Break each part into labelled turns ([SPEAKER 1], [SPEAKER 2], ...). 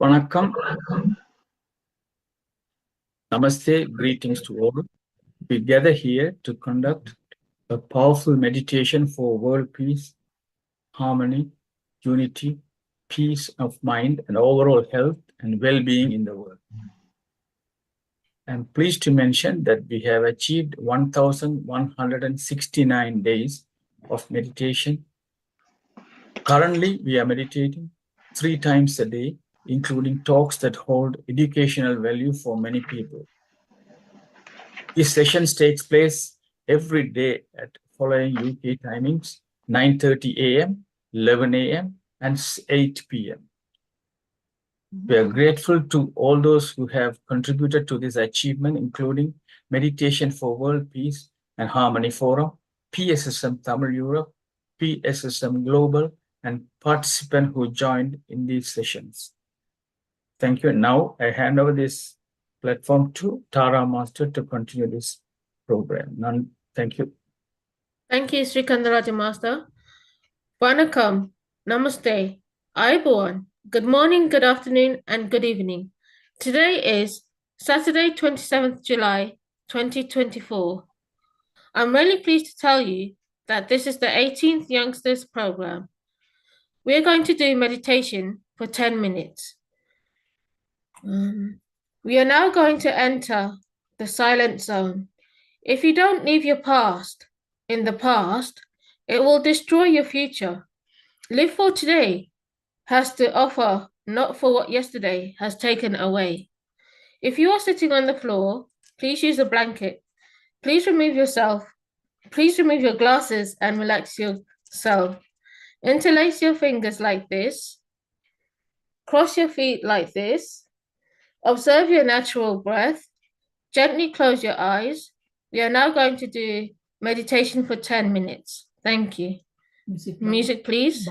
[SPEAKER 1] Vanakkam. Namaste, greetings to all. We gather here to conduct a powerful meditation for world peace, harmony, unity, peace of mind, and overall health and well-being in the world. I'm pleased to mention that we have achieved 1,169 days of meditation. Currently, we are meditating 3 times a day, including talks that hold educational value for many people. These sessions takes place every day at following UK timings, 9:30 a.m., 11 a.m., and 8 p.m. We are grateful to all those who have contributed to this achievement, including Meditation for World Peace and Harmony Forum, PSSM Tamil Europe, PSSM Global, and participants who joined in these sessions. Thank you. Now I hand over this platform to Tara Master to continue this program. Thank you.
[SPEAKER 2] Thank you, Sri Kandaraja Master. Vanakkam, Namaste, Aibowan. Good morning, good afternoon, and good evening. Today is Saturday, 27th July, 2024. I'm really pleased to tell you that this is the 18th Youngsters Program. We're going to do meditation for 10 minutes. We are now going to enter the silent zone. If you don't leave your past in the past, it will destroy your future. Live for today has to offer, not for what yesterday has taken away. If you are sitting on the floor, please use a blanket. Please remove yourself. Please remove your glasses and relax yourself. Interlace your fingers like this. Cross your feet like this. Observe your natural breath. Gently close your eyes. We are now going to do meditation for 10 minutes. Thank you. Music, please.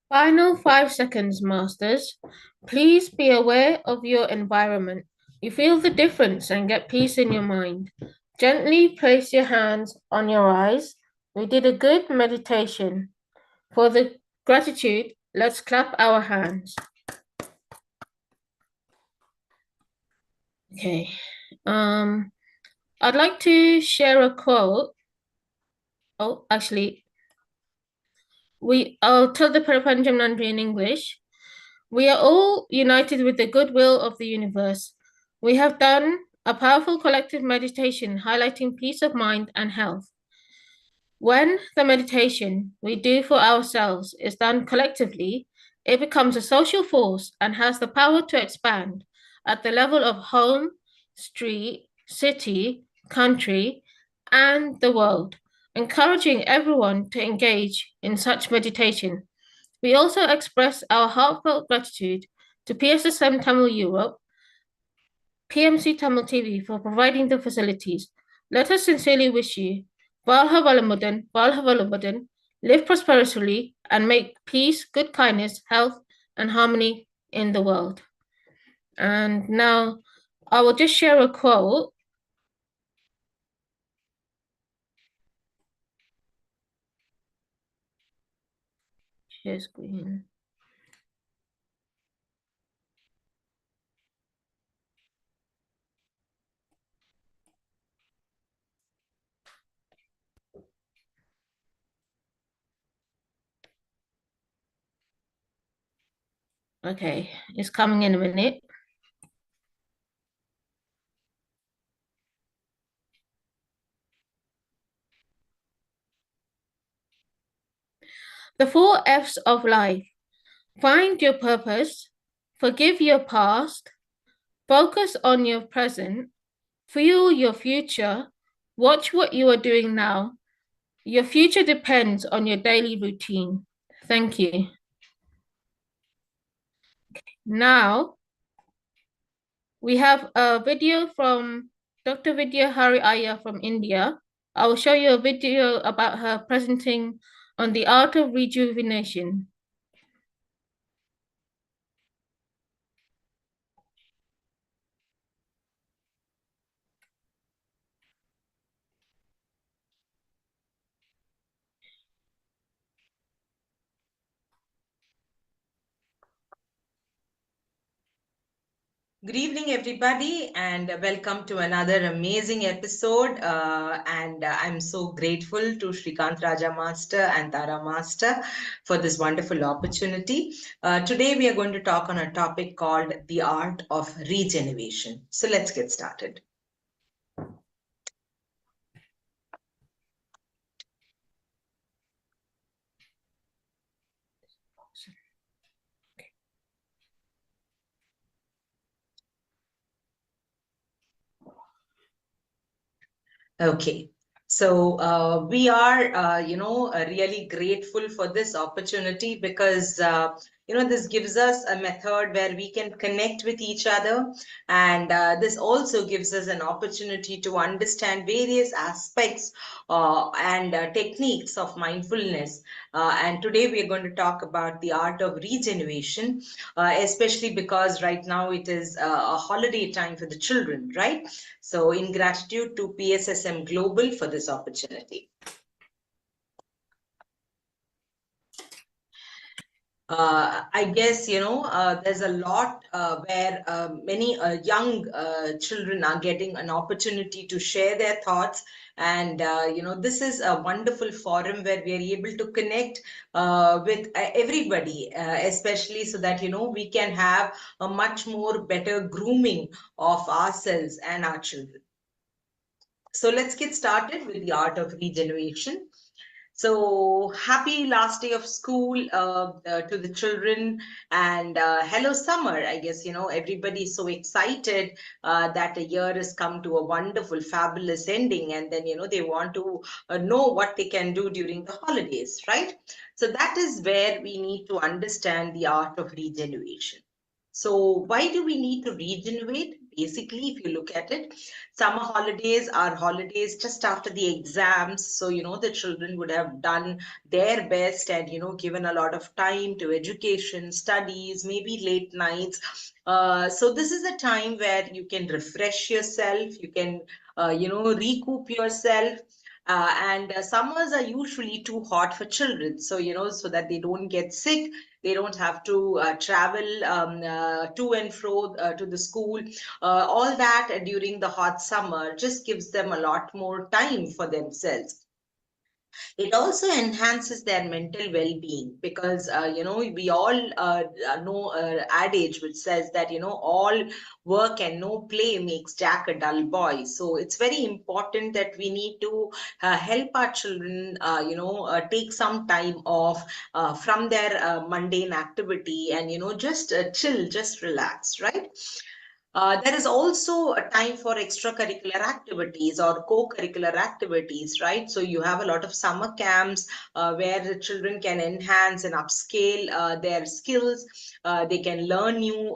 [SPEAKER 2] Final 5 seconds, masters. Please be aware of your environment. You feel the difference and get peace in your mind. Gently place your hands on your eyes. We did a good meditation. For the gratitude, let's clap our hands. Okay. I'd like to share a quote. Oh, actually, I'll tell the Parapanjam Nandri in English. We are all united with the goodwill of the universe. We have done a powerful collective meditation highlighting peace of mind and health. When the meditation we do for ourselves is done collectively, it becomes a social force and has the power to expand at the level of home, street, city, country, and the world, encouraging everyone to engage in such meditation. We also express our heartfelt gratitude to PSSM Tamil Europe, PMC Tamil TV for providing the facilities. Let us sincerely wish you Valha Valamudan, live prosperously, and make peace, good kindness, health, and harmony in the world. And now I will just share a quote. Share screen. Okay, it's coming in a minute. The 4 F's of life. Find your purpose, forgive your past, focus on your present, fuel your future, watch what you are doing now, Your future depends on your daily routine. Thank you. Now, we have a video from Dr. Vidya Hari Iyer from India. I will show you a video about her presenting on the art of rejuvenation.
[SPEAKER 3] Good evening, everybody, and welcome to another amazing episode. I'm so grateful to Shrikant Raja Master and Tara Master for this wonderful opportunity. Today, we are going to talk on a topic called the art of regeneration. So let's get started. Okay. So we are, really grateful for this opportunity because, this gives us a method where we can connect with each other. And this also gives us an opportunity to understand various aspects and techniques of mindfulness. And today we are going to talk about the art of regeneration, especially because right now it is a holiday time for the children, right? So in gratitude to PSSM Global for this opportunity. I guess, there's a lot where many young children are getting an opportunity to share their thoughts. And, this is a wonderful forum where we are able to connect with everybody, especially so that, we can have a much more better grooming of ourselves and our children. So let's get started with the art of regeneration. So happy last day of school to the children, and hello summer. I guess, everybody's so excited that a year has come to a wonderful, fabulous ending, and then, they want to know what they can do during the holidays, right? So that is where we need to understand the art of regeneration. So why do we need to regenerate? Basically, if you look at it, summer holidays are holidays just after the exams. So, the children would have done their best and, given a lot of time to education, studies, maybe late nights. So this is a time where you can refresh yourself, you can, recoup yourself. And summers are usually too hot for children. So, so that they don't get sick, they don't have to travel to and fro to the school. All that during the hot summer just gives them a lot more time for themselves. It also enhances their mental well-being because we all know adage which says that all work and no play makes Jack a dull boy. So it's very important that we need to help our children take some time off from their mundane activity and just chill, just relax, right? There is also a time for extracurricular activities or co-curricular activities, right? So you have a lot of summer camps where the children can enhance and upscale their skills. They can learn new,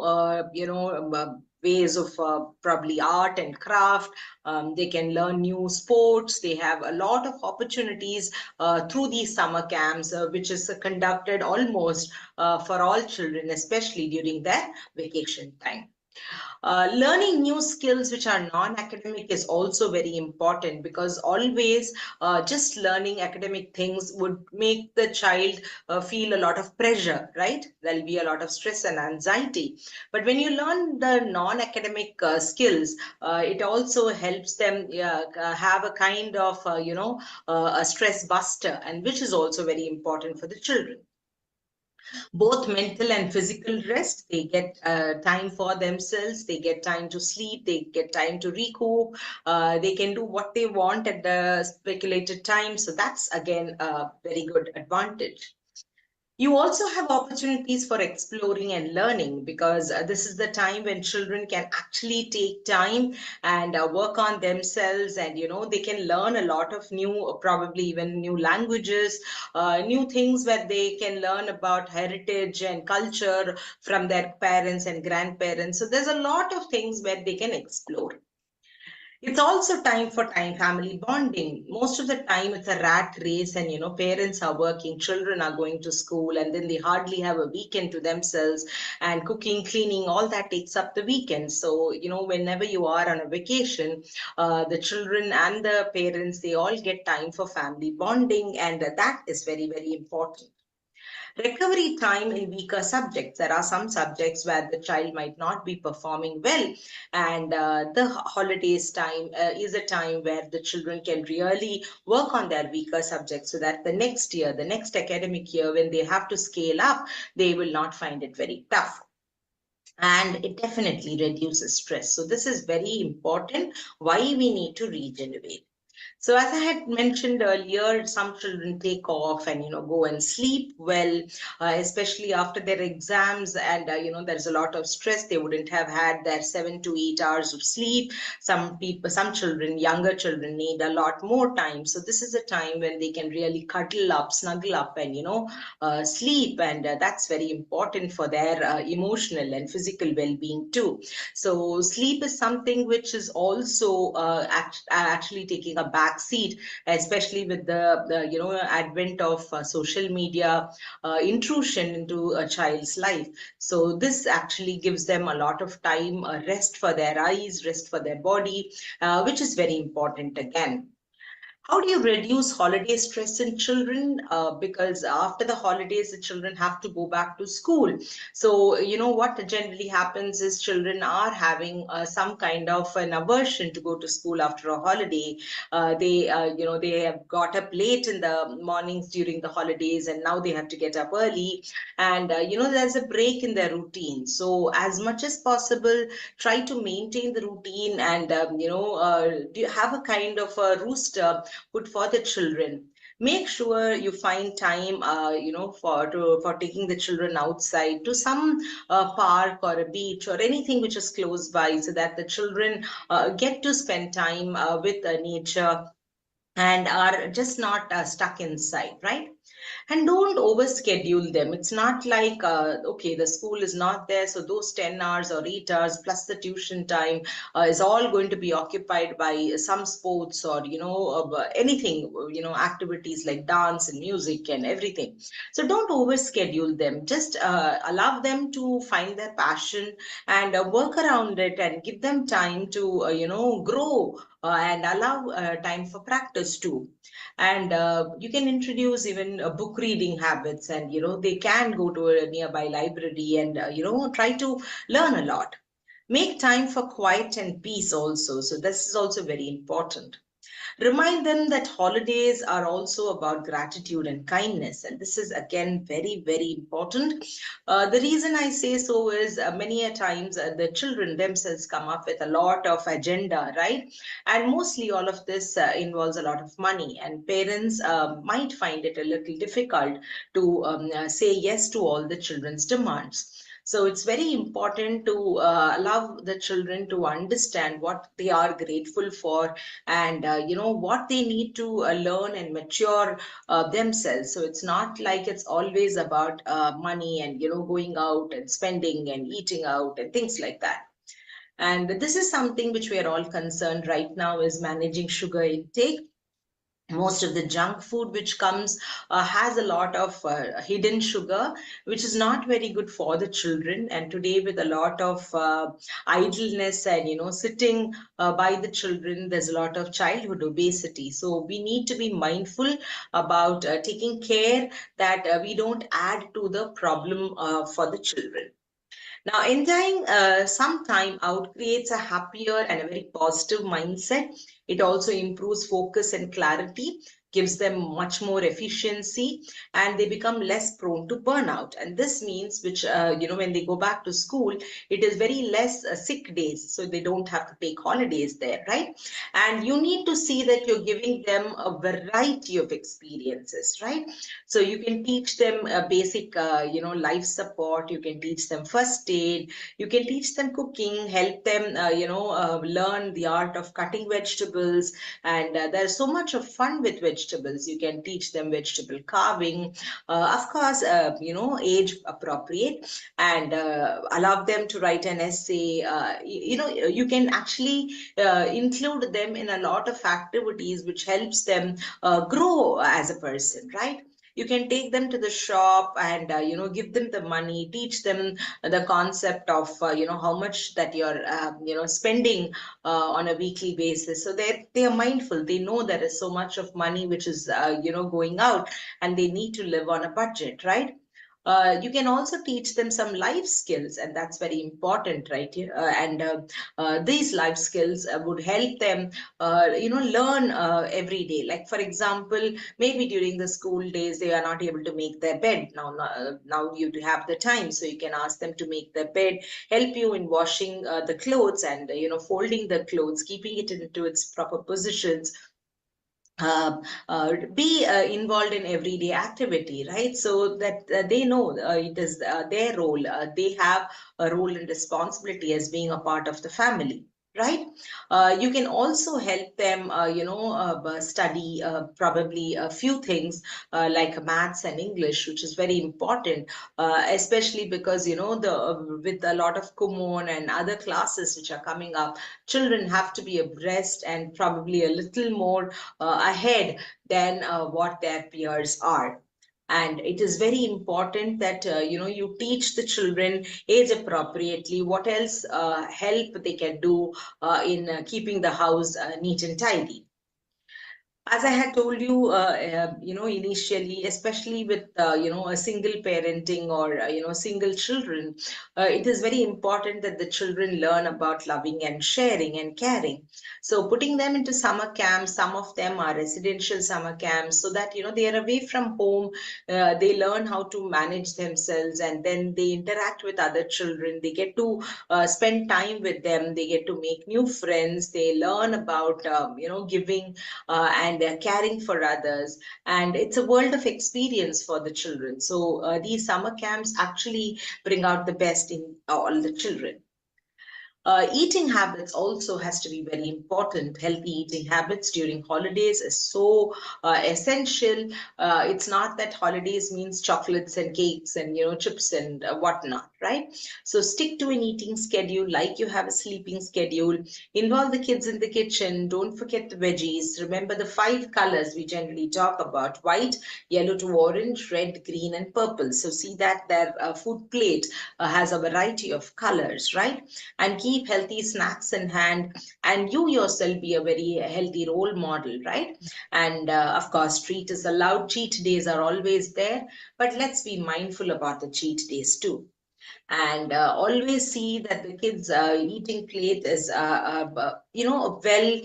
[SPEAKER 3] ways of probably art and craft. They can learn new sports. They have a lot of opportunities through these summer camps, which is conducted almost for all children, especially during their vacation time. Learning new skills which are non-academic is also very important because always just learning academic things would make the child feel a lot of pressure, right? There'll be a lot of stress and anxiety. But when you learn the non-academic skills, it also helps them have a kind of, a stress buster, and which is also very important for the children. Both mental and physical rest. They get time for themselves, they get time to sleep, they get time to recoup, they can do what they want at the speculated time. So that's again a very good advantage. You also have opportunities for exploring and learning, because this is the time when children can actually take time and work on themselves, and they can learn a lot of new, probably even new languages, new things where they can learn about heritage and culture from their parents and grandparents. So there's a lot of things where they can explore. It's also time family bonding. Most of the time it's a rat race, and parents are working, children are going to school, and then they hardly have a weekend to themselves, and cooking, cleaning, all that takes up the weekend. So whenever you are on a vacation, the children and the parents, they all get time for family bonding, and that is very, very important. Recovery time in weaker subjects. There are some subjects where the child might not be performing well, and the holidays time is a time where the children can really work on their weaker subjects, so that the next year, the next academic year, when they have to scale up, they will not find it very tough. And it definitely reduces stress. So this is very important, why we need to regenerate. So as I had mentioned earlier, some children take off and go and sleep well, especially after their exams, and there's a lot of stress. They wouldn't have had their 7 to 8 hours of sleep. Some people, some children, younger children, need a lot more time. So this is a time when they can really cuddle up, snuggle up, and sleep, and that's very important for their emotional and physical well-being too. So sleep is something which is also actually taking a back seat, especially with the advent of social media intrusion into a child's life. So this actually gives them a lot of time, rest for their eyes, rest for their body, which is very important again. How do you reduce holiday stress in children? Because after the holidays, the children have to go back to school. So, what generally happens is children are having some kind of an aversion to go to school after a holiday. They have got up late in the mornings during the holidays, and now they have to get up early. And, there's a break in their routine. So, as much as possible, try to maintain the routine, and, do you have a kind of a rooster put for the children. Make sure you find time, for taking the children outside to some park or a beach or anything which is close by, so that the children get to spend time with nature and are just not stuck inside, right? And don't overschedule them. It's not like, okay, the school is not there, so those 10 hours or 8 hours plus the tuition time is all going to be occupied by some sports or, anything, activities like dance and music and everything. So don't overschedule them. Just allow them to find their passion and work around it, and give them time to, grow, and allow time for practice too. And you can introduce even book reading habits, and they can go to a nearby library and try to learn a lot. Make time for quiet and peace also, so this is also very important. Remind them that holidays are also about gratitude and kindness. And this is again very, very important. The reason I say so is many a times the children themselves come up with a lot of agenda, right? And mostly all of this involves a lot of money, and parents might find it a little difficult to say yes to all the children's demands. So it's very important to allow the children to understand what they are grateful for, and what they need to learn and mature themselves. So it's not like it's always about money and going out and spending and eating out and things like that. And this is something which we are all concerned right now, is managing sugar intake. Most of the junk food which comes has a lot of hidden sugar, which is not very good for the children. And today, with a lot of idleness and sitting by the children, there's a lot of childhood obesity. So we need to be mindful about taking care that we don't add to the problem for the children. Now, enjoying some time out creates a happier and a very positive mindset. It also improves focus and clarity. gives them much more efficiency, and they become less prone to burnout. And this means, which when they go back to school, it is very less sick days, so they don't have to take holidays there, right? And you need to see that you're giving them a variety of experiences, right? So you can teach them basic life support, you can teach them first aid, you can teach them cooking, help them learn the art of cutting vegetables. And there's so much of fun with vegetables. You can teach them vegetable carving, of course, age appropriate, and allow them to write an essay. You can actually include them in a lot of activities which helps them grow as a person, right? You can take them to the shop and give them the money, teach them the concept of how much that you're spending on a weekly basis, so they are mindful. They know there is so much of money which is going out, and they need to live on a budget, right? You can also teach them some life skills, and that's very important, right? And these life skills would help them, learn every day. Like, for example, maybe during the school days, they are not able to make their bed. Now you have the time, so you can ask them to make their bed, help you in washing the clothes and, folding the clothes, keeping it into its proper positions, be involved in everyday activity, right? So that they know it is their role. They have a role and responsibility as being a part of the family, right? You can also help them, study probably a few things like maths and English, which is very important, especially because, with a lot of Kumon and other classes which are coming up, children have to be abreast and probably a little more ahead than what their peers are. And it is very important that you teach the children age appropriately what else help they can do in keeping the house neat and tidy. As I had told you, initially, especially with, a single parenting or, single children, it is very important that the children learn about loving and sharing and caring. So putting them into summer camps, some of them are residential summer camps, so that, they are away from home, they learn how to manage themselves, and then they interact with other children. They get to spend time with them. They get to make new friends. They learn about, giving and they're caring for others, and it's a world of experience for the children. So these summer camps actually bring out the best in all the children. Eating habits also has to be very important. Healthy eating habits during holidays is so essential. It's not that holidays means chocolates and cakes and chips and whatnot, right? So stick to an eating schedule like you have a sleeping schedule. Involve the kids in the kitchen. Don't forget the veggies. Remember the 5 colors we generally talk about: white, yellow to orange, red, green, and purple. So see that their food plate has a variety of colors, right? And keep healthy snacks in hand, and you yourself be a very healthy role model, right? And of course, treat is allowed. Cheat days are always there, but let's be mindful about the cheat days too. And always see that the kids eating plate is a well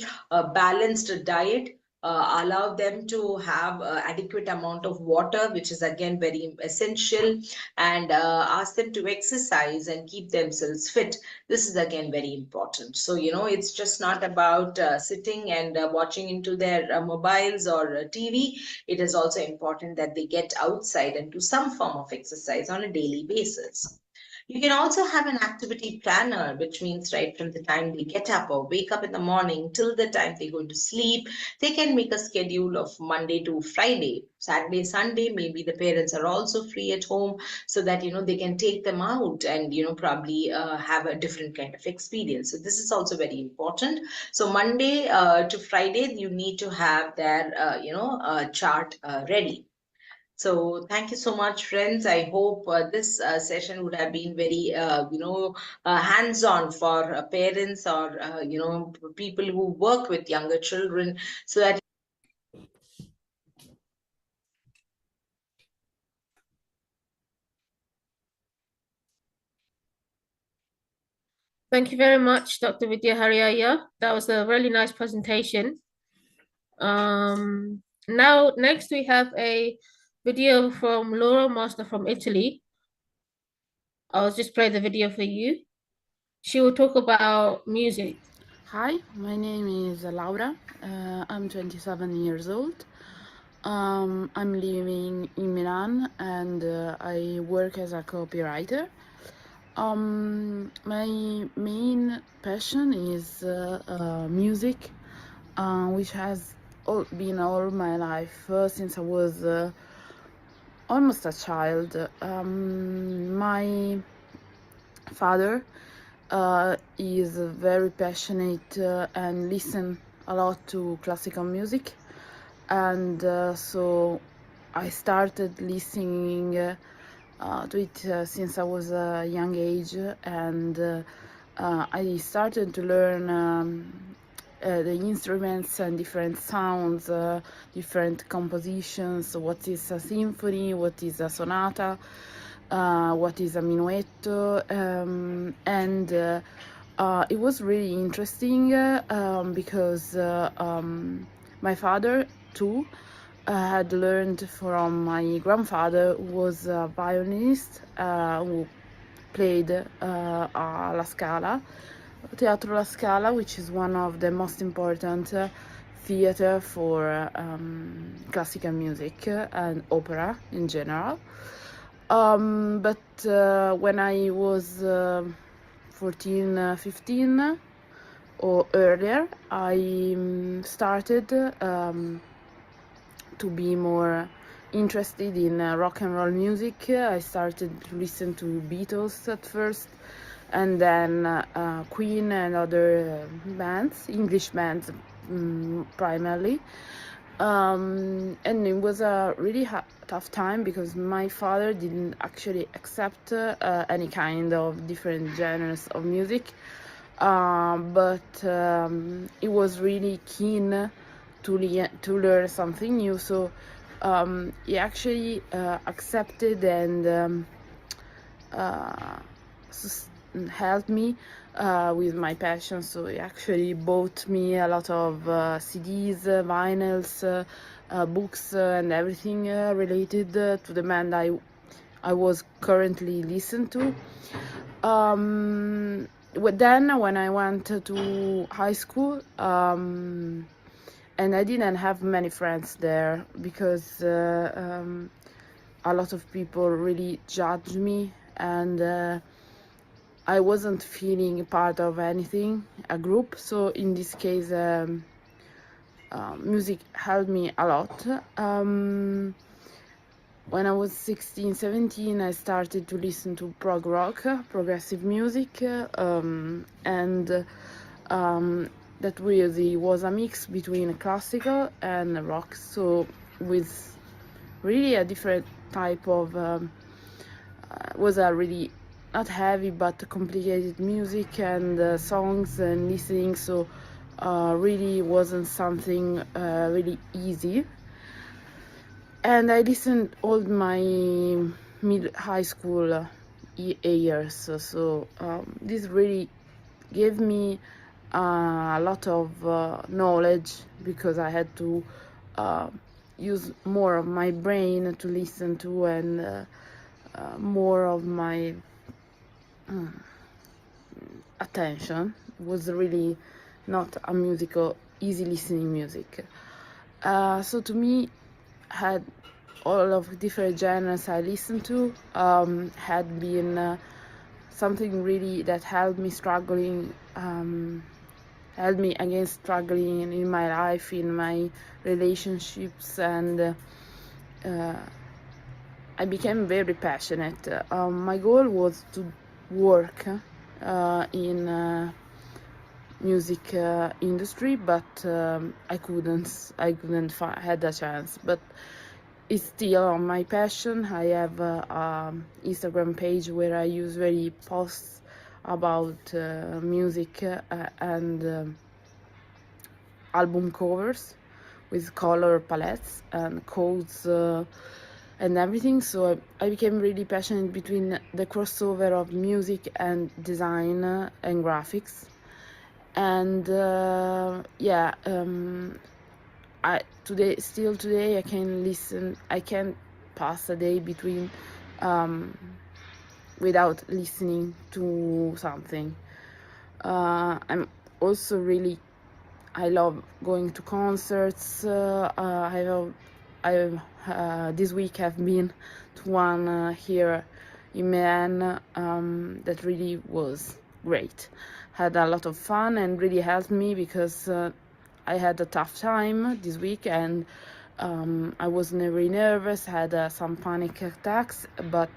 [SPEAKER 3] balanced diet. Allow them to have adequate amount of water, which is again very essential, and ask them to exercise and keep themselves fit. This is again very important. So it's just not about sitting and watching into their mobiles or TV. It is also important that they get outside and do some form of exercise on a daily basis. You can also have an activity planner, which means right from the time they get up or wake up in the morning till the time they go to sleep, they can make a schedule of Monday to Friday. Saturday, Sunday, maybe the parents are also free at home, so that, they can take them out and, probably have a different kind of experience. So this is also very important. So Monday to Friday, you need to have their, chart ready. So thank you so much, friends. I hope this session would have been very, hands-on for parents or, people who work with younger children, so that.
[SPEAKER 2] Thank you very much, Dr. Vidya Hariaya. That was a really nice presentation. Now, next we have a video from Laura Master from Italy. I'll just play the video for you. She will talk about music.
[SPEAKER 4] Hi, my name is Laura. I'm 27 years old. I'm living in Milan and I work as a copywriter. My main passion is music, which has been all my life since I was almost a child. My father is very passionate and listen a lot to classical music, and so I started listening to it since I was a young age, and I started to learn the instruments and different sounds, different compositions, what is a symphony, what is a sonata, what is a minuetto, and it was really interesting because my father too had learned from my grandfather, who was a violinist, who played La Scala, Teatro La Scala, which is one of the most important theater for classical music and opera in general. But when I was 14, 15 or earlier, I started to be more interested in rock and roll music. I started to listen to Beatles at first, and then Queen and other bands, English bands primarily. And it was a really tough time because my father didn't actually accept any kind of different genres of music, but he was really keen to learn something new, so he actually accepted and helped me with my passion. So he actually bought me a lot of CDs, vinyls, books, and everything related to the band I was currently listening to. Then when I went to high school, and I didn't have many friends there because a lot of people really judged me, and I wasn't feeling part of anything, a group. So in this case, music helped me a lot. When I was 16, 17, I started to listen to prog rock, progressive music, and that really was a mix between classical and rock, so with really a different type of was a really not heavy but complicated music and songs and listening, so really wasn't something really easy. And I listened all my high school years, so this really gave me a lot of knowledge, because I had to use more of my brain to listen to, and more of my attention. It was really not a musical, easy listening music. So to me, had all of different genres I listened to had been something really that helped me helped me against struggling in my life, in my relationships, and I became very passionate. My goal was to work in music industry, but I couldn't had a chance. But it's still on my passion. I have an Instagram page where I usually post about music and album covers with color palettes and codes and everything. So I became really passionate between the crossover of music and design and graphics. And still today, I can listen. I can't pass a day between without listening to something. I'm also really, I love going to concerts. This week I've been to one here in Milan that really was great. Had a lot of fun and really helped me because I had a tough time this week and I was very nervous, had some panic attacks, but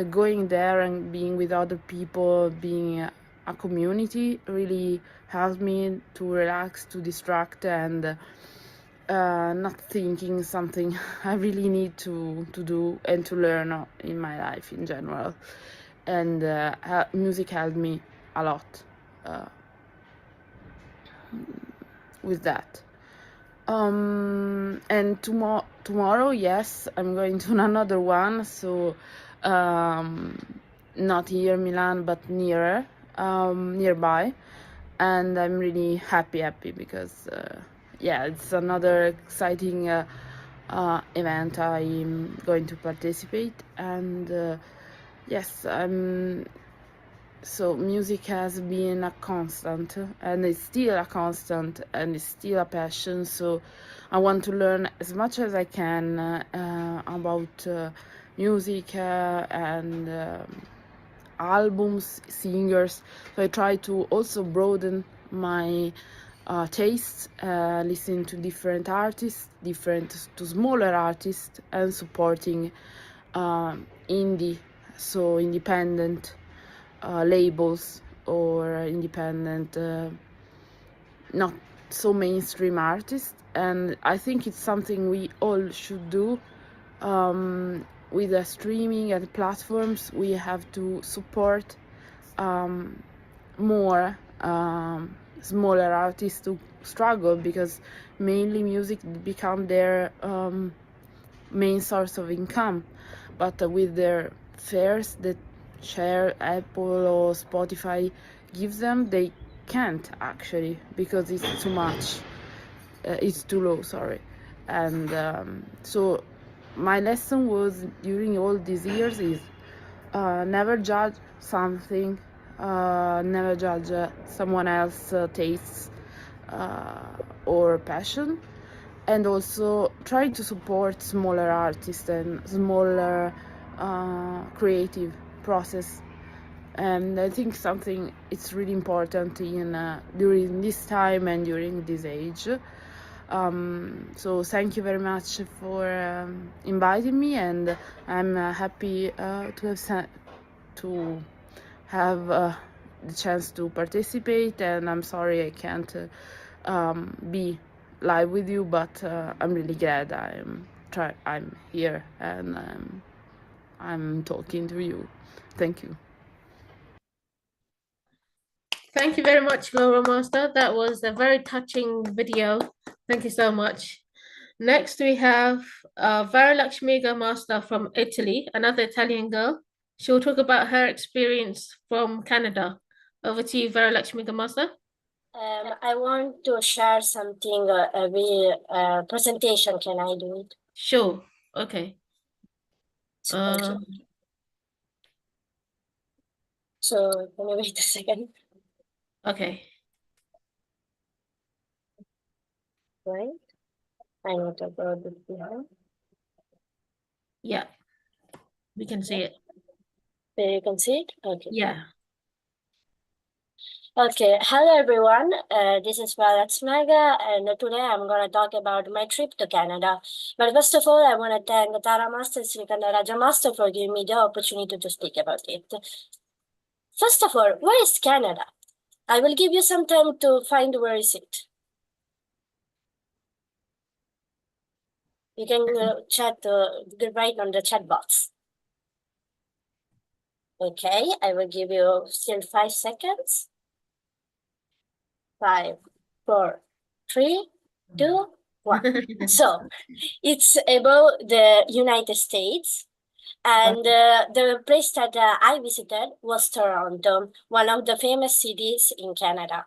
[SPEAKER 4] going there and being with other people, being a community really helped me to relax, to distract, and not thinking something I really need to do and to learn in my life in general. And music helped me a lot with that. And tomorrow, yes, I'm going to another one, so not here Milan, but nearer, nearby, and I'm really happy because yeah, it's another exciting event I'm going to participate, and yes, so music has been a constant, and it's still a constant, and it's still a passion. So I want to learn as much as I can about music and albums, singers. So I try to also broaden my tastes, listen to different artists, to smaller artists, and supporting indie, so independent labels or independent, not so mainstream artists. And I think it's something we all should do. With the streaming and platforms, we have to support more smaller artists to struggle, because mainly music become their main source of income, but with their fares that share Apple or Spotify gives them, they can't actually, because it's too much, it's too low, sorry. And so my lesson was during all these years is never judge something, never judge someone else's tastes or passion, and also try to support smaller artists and smaller creative process. And I think something it's really important in during this time and during this age. So thank you very much for inviting me, and I'm happy to have the chance to participate. And I'm sorry I can't be live with you, but I'm really glad I'm here and I'm talking to you. Thank you.
[SPEAKER 2] Thank you very much, Guru Master. That was a very touching video. Thank you so much. Next, we have Varalakshmiga Master from Italy, another Italian girl. She'll talk about her experience from Canada. Over to you, Varalakshmiga Master.
[SPEAKER 5] I want to share something, a presentation. Can I do it?
[SPEAKER 2] Sure. Okay.
[SPEAKER 5] So can you wait a second?
[SPEAKER 2] Okay.
[SPEAKER 5] Right? I need to go to here.
[SPEAKER 2] Yeah. We can see it.
[SPEAKER 5] There you can see it? Okay.
[SPEAKER 2] Yeah.
[SPEAKER 5] Okay, hello everyone. This is Varalakshmiga, and today I'm going to talk about my trip to Canada. But first of all, I want to thank Tara Master Sri Raja Master for giving me the opportunity to speak about it. First of all, where is Canada? I will give you some time to find where is it. You can write on the chat box. Okay, I will give you still 5 seconds. 5, 4, 3, 2, 1. So it's about the United States, and the place that I visited was Toronto, one of the famous cities in Canada.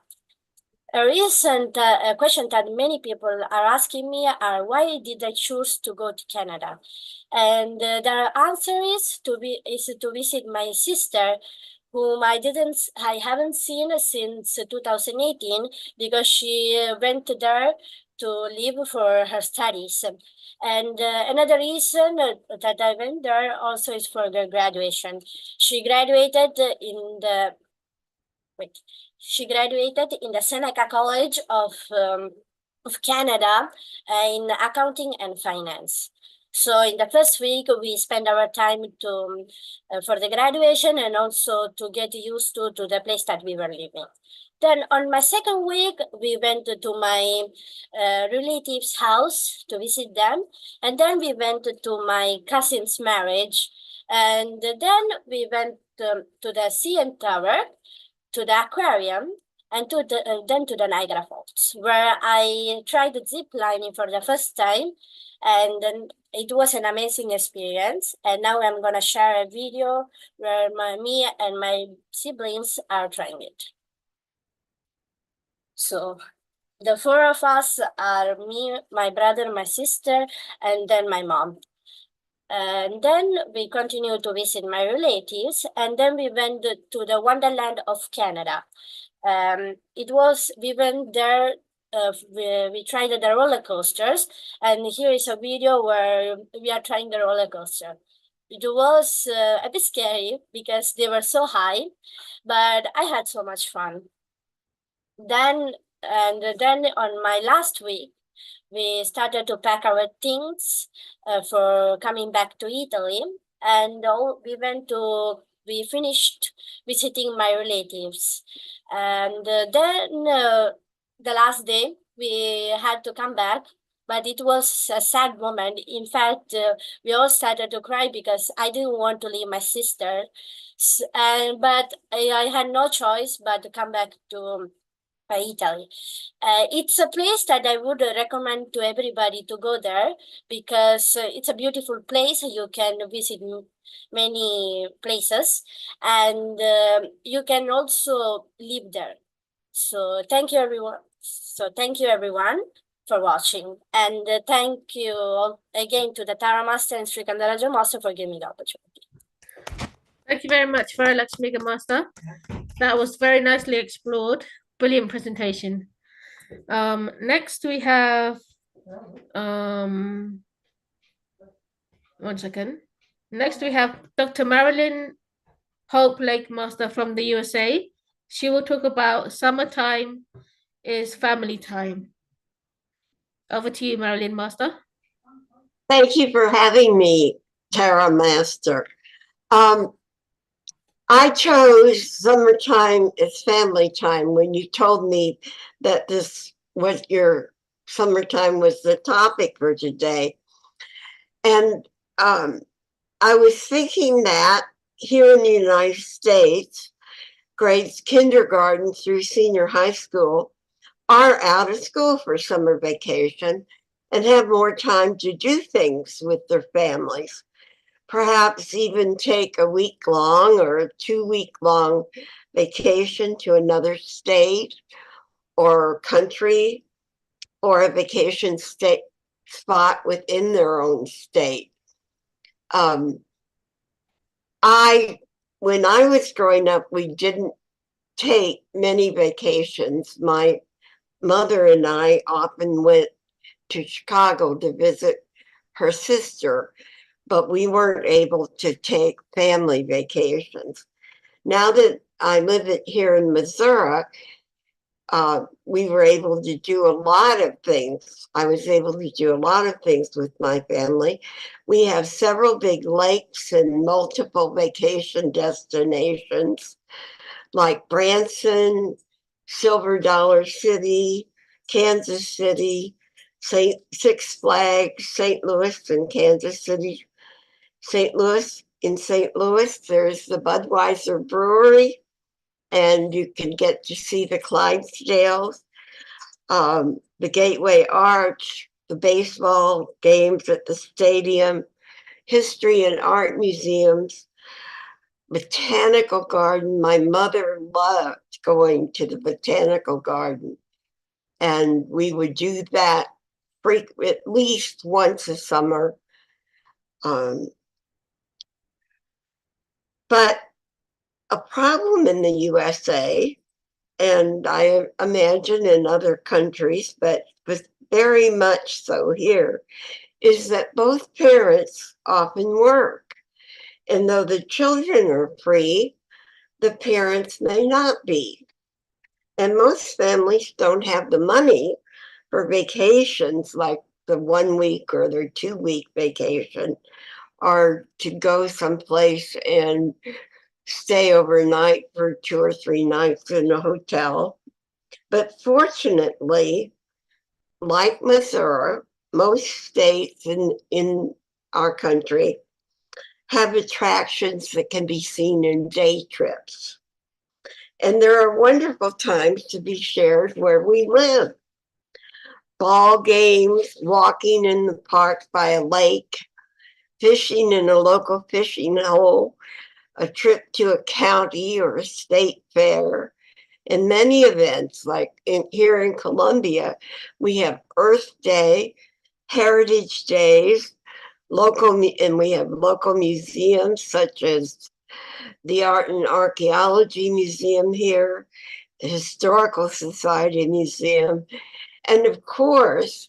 [SPEAKER 5] A recent question that many people are asking me are, why did I choose to go to Canada? And the answer is to visit my sister, whom I haven't seen since 2018, because she went there to live for her studies. And another reason that I went there also is for her graduation. She graduated in the Seneca College of Canada in accounting and finance. So in the first week, we spent our time to for the graduation and also to get used to the place that we were living. Then on my second week, we went to my relatives' house to visit them. And then we went to my cousin's marriage. And then we went to the CN Tower, to the aquarium, and then to the Niagara Falls, where I tried the zip lining for the first time. And then it was an amazing experience. And now I'm going to share a video where me and my siblings are trying it. So the four of us are me, my brother, my sister, and then my mom. And then we continued to visit my relatives, and then we went to the Wonderland of Canada. We went there, we tried the roller coasters, and here is a video where we are trying the roller coaster. It was a bit scary because they were so high, but I had so much fun. Then on my last week, we started to pack our things for coming back to Italy, and we finished visiting my relatives. And then the last day, we had to come back, but it was a sad moment. In fact, we all started to cry because I didn't want to leave my sister. But I had no choice but to come back to Italy. It's a place that I would recommend to everybody to go there, because it's a beautiful place. You can visit many places, and you can also live there. So thank you, everyone. For watching, and thank you all again to the Tara Master and Sri Kandaraja Master for giving me the opportunity.
[SPEAKER 2] Thank you very much, Varalaxmiga Master. That was very nicely explored. Brilliant presentation. Next we have, one second. Next we have Dr. Marilyn Hope Lake Master from the USA. She will talk about summertime is family time. Over to you, Marilyn Master.
[SPEAKER 6] Thank you for having me, Tara Master. I chose summertime as family time when you told me that this was your summertime was the topic for today. And I was thinking that here in the United States, grades kindergarten through senior high school are out of school for summer vacation and have more time to do things with their families. Perhaps even take a week-long or a 2-week-long vacation to another state or country, or a vacation spot within their own state. When I was growing up, we didn't take many vacations. My mother and I often went to Chicago to visit her sister, but we weren't able to take family vacations. Now that I live here in Missouri, we were able to do a lot of things. I was able to do a lot of things with my family. We have several big lakes and multiple vacation destinations like Branson, Silver Dollar City, Kansas City, Six Flags, St. Louis, and Kansas City. St. Louis, there's the Budweiser Brewery, and you can get to see the Clydesdales, the Gateway Arch, the baseball games at the stadium, history and art museums, botanical garden. My mother loved going to the botanical garden. And we would do that at least once a summer. But a problem in the USA, and I imagine in other countries, but was very much so here, is that both parents often work. And though the children are free, the parents may not be. And most families don't have the money for vacations like the 1 week or their 2 week vacation, or to go someplace and stay overnight for 2 or 3 nights in a hotel. But fortunately, like Missouri, most states in our country have attractions that can be seen in day trips. And there are wonderful times to be shared where we live. Ball games, walking in the park by a lake, fishing in a local fishing hole, a trip to a county or a state fair, and many events like here in Columbia, we have Earth Day, Heritage Days, and we have local museums such as the Art and Archaeology Museum here, the Historical Society Museum, and of course,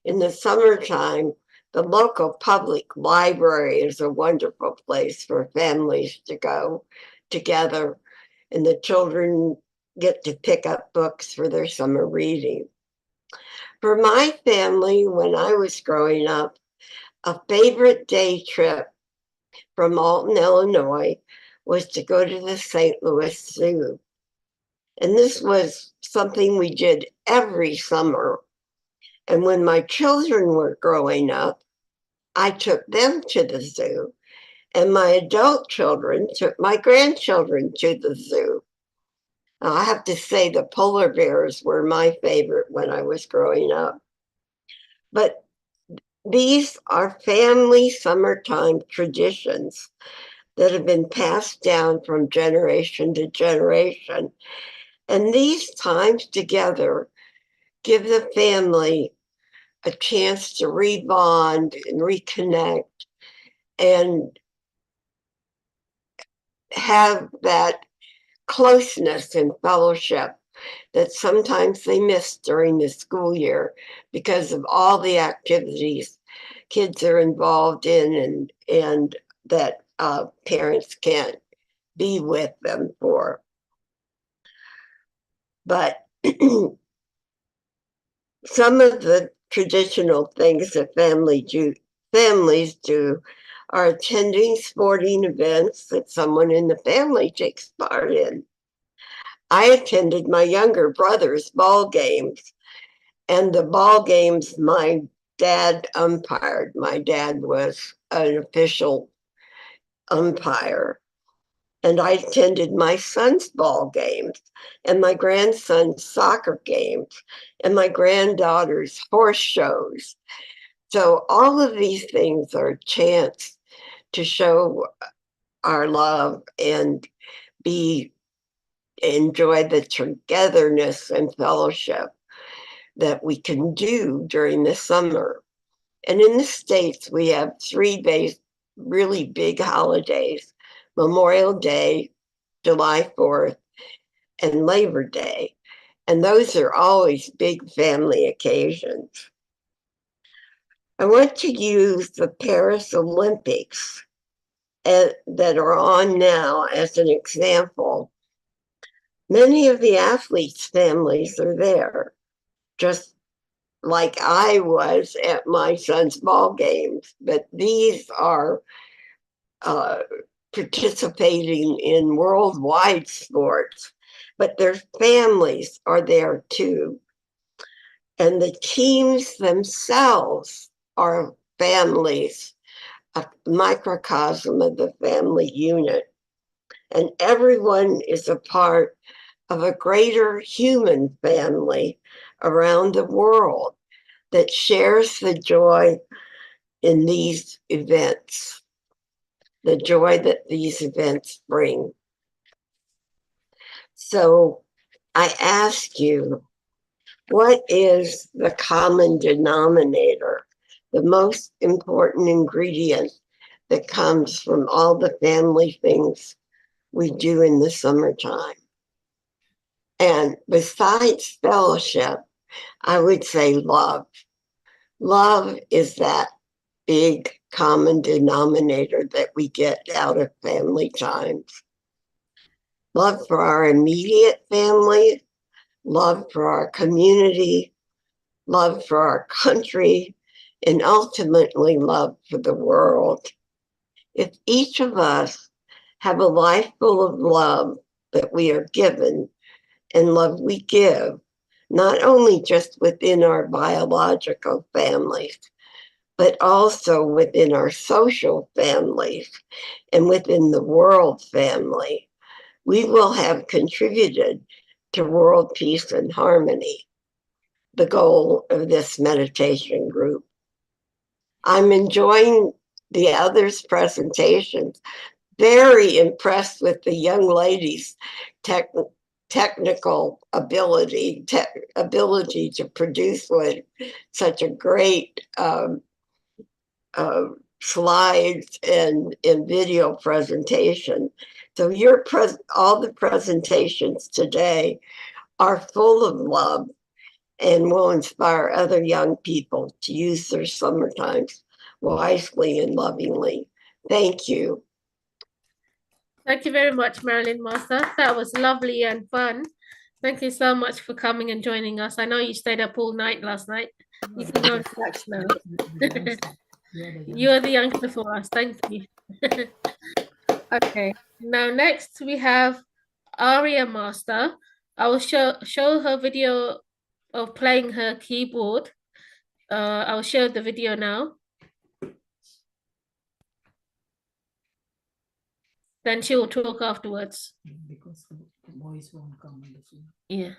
[SPEAKER 6] in the summertime, the local public library is a wonderful place for families to go together, and the children get to pick up books for their summer reading. For my family, when I was growing up, a favorite day trip from Alton, Illinois, was to go to the St. Louis Zoo. And this was something we did every summer. And when my children were growing up, I took them to the zoo, and my adult children took my grandchildren to the zoo. I have to say the polar bears were my favorite when I was growing up. But these are family summertime traditions that have been passed down from generation to generation. And these times together give the family a chance to rebond and reconnect and have that closeness and fellowship that sometimes they miss during the school year because of all the activities kids are involved in and that parents can't be with them for. But some of the traditional things that families do are attending sporting events that someone in the family takes part in. I attended my younger brother's ball games, and the ball games my dad umpired. My dad was an official umpire. And I attended my son's ball games and my grandson's soccer games and my granddaughter's horse shows. So all of these things are a chance to show our love and enjoy the togetherness and fellowship that we can do during the summer. And in the States, we have 3 really big holidays: Memorial Day, July 4th, and Labor Day. And those are always big family occasions. I want to use the Paris Olympics that are on now as an example. Many of the athletes' families are there, just like I was at my son's ball games. But these are participating in worldwide sports, but their families are there too. And the teams themselves are families, a microcosm of the family unit. And everyone is a part of a greater human family around the world that shares the joy in these events, the joy that these events bring. So I ask you, What is the common denominator, the most important ingredient that comes from all the family things we do in the summertime? And besides fellowship, I would say love. Love is that big common denominator that we get out of family times. Love for our immediate family, love for our community, love for our country, and ultimately love for the world. If each of us have a life full of love that we are given and love we give, not only just within our biological families, but also within our social families and within the world family, we will have contributed to world peace and harmony, the goal of this meditation group. I'm enjoying the others' presentations, very impressed with the young ladies' technical ability to produce such a great slides and video presentation. So all the presentations today are full of love and will inspire other young people to use their summer times wisely and lovingly. Thank you.
[SPEAKER 2] Thank you very much, Marilyn Master. That was lovely and fun. Thank you so much for coming and joining us. I know you stayed up all night last night. You can go and relax now. You're the youngster for us. Thank you. Okay. Now next we have Aria Master. I will show her video of playing her keyboard. I will show the video now. Then she will talk afterwards.
[SPEAKER 7] Because the voice won't come on the phone.
[SPEAKER 2] Yeah.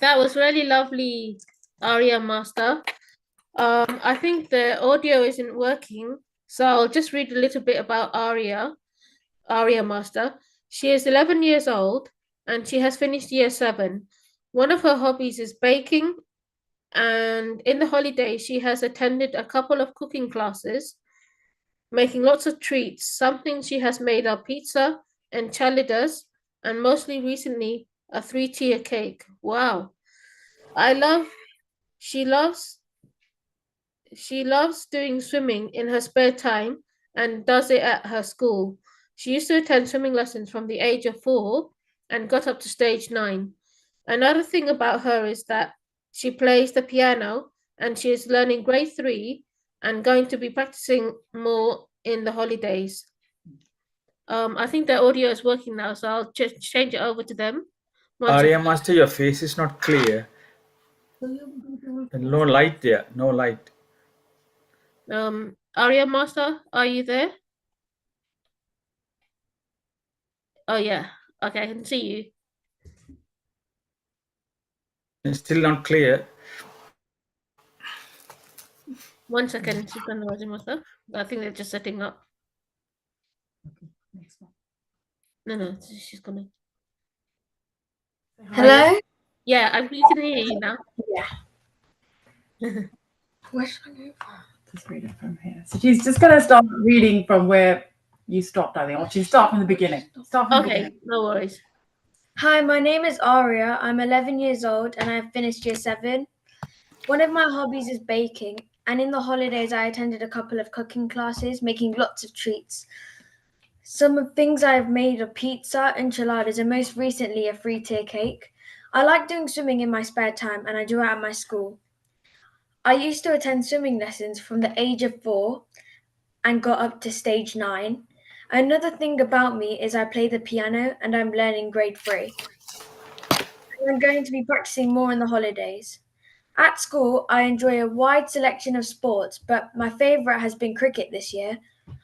[SPEAKER 2] That was really lovely, Aria Master. I think the audio isn't working, so I'll just read a little bit about Aria Master. She is 11 years old and she has finished year 7. One of her hobbies is baking, and in the holidays she has attended a couple of cooking classes, making lots of treats. Something she has made are pizza, enchiladas, and mostly recently a 3-tier cake. Wow. She loves doing swimming in her spare time and does it at her school. She used to attend swimming lessons from the age of 4 and got up to stage 9. Another thing about her is that she plays the piano and she is learning grade 3 and going to be practicing more in the holidays. I think the audio is working now, so I'll just change it over to them.
[SPEAKER 1] Arya Master, your face is not clear. No light there, no light.
[SPEAKER 2] Arya Master, are you there? Oh yeah, okay, I can see you.
[SPEAKER 1] It's still not clear.
[SPEAKER 2] 1 second, Srikanda Rajamasa. I think they're just setting up.
[SPEAKER 7] Okay, next one.
[SPEAKER 2] No, she's gonna.
[SPEAKER 8] Hello?
[SPEAKER 2] Yeah, we can hear you now.
[SPEAKER 8] Yeah. Where should I go from?
[SPEAKER 7] Just read it from here. So she's just going to start reading from where you stopped, I think, or she'll start from the beginning. Start from the
[SPEAKER 2] Okay,
[SPEAKER 7] beginning.
[SPEAKER 2] no worries.
[SPEAKER 8] Hi, my name is Aria. I'm 11 years old and I've finished year 7. One of my hobbies is baking, and in the holidays I attended a couple of cooking classes, making lots of treats. Some of things I've made are pizza, enchiladas, and most recently a free tier cake. I like doing swimming in my spare time and I do it at my school. I used to attend swimming lessons from the age of 4 and got up to stage 9. Another thing about me is I play the piano and I'm learning grade 3. I'm going to be practicing more in the holidays. At school, I enjoy a wide selection of sports, but my favourite has been cricket this year.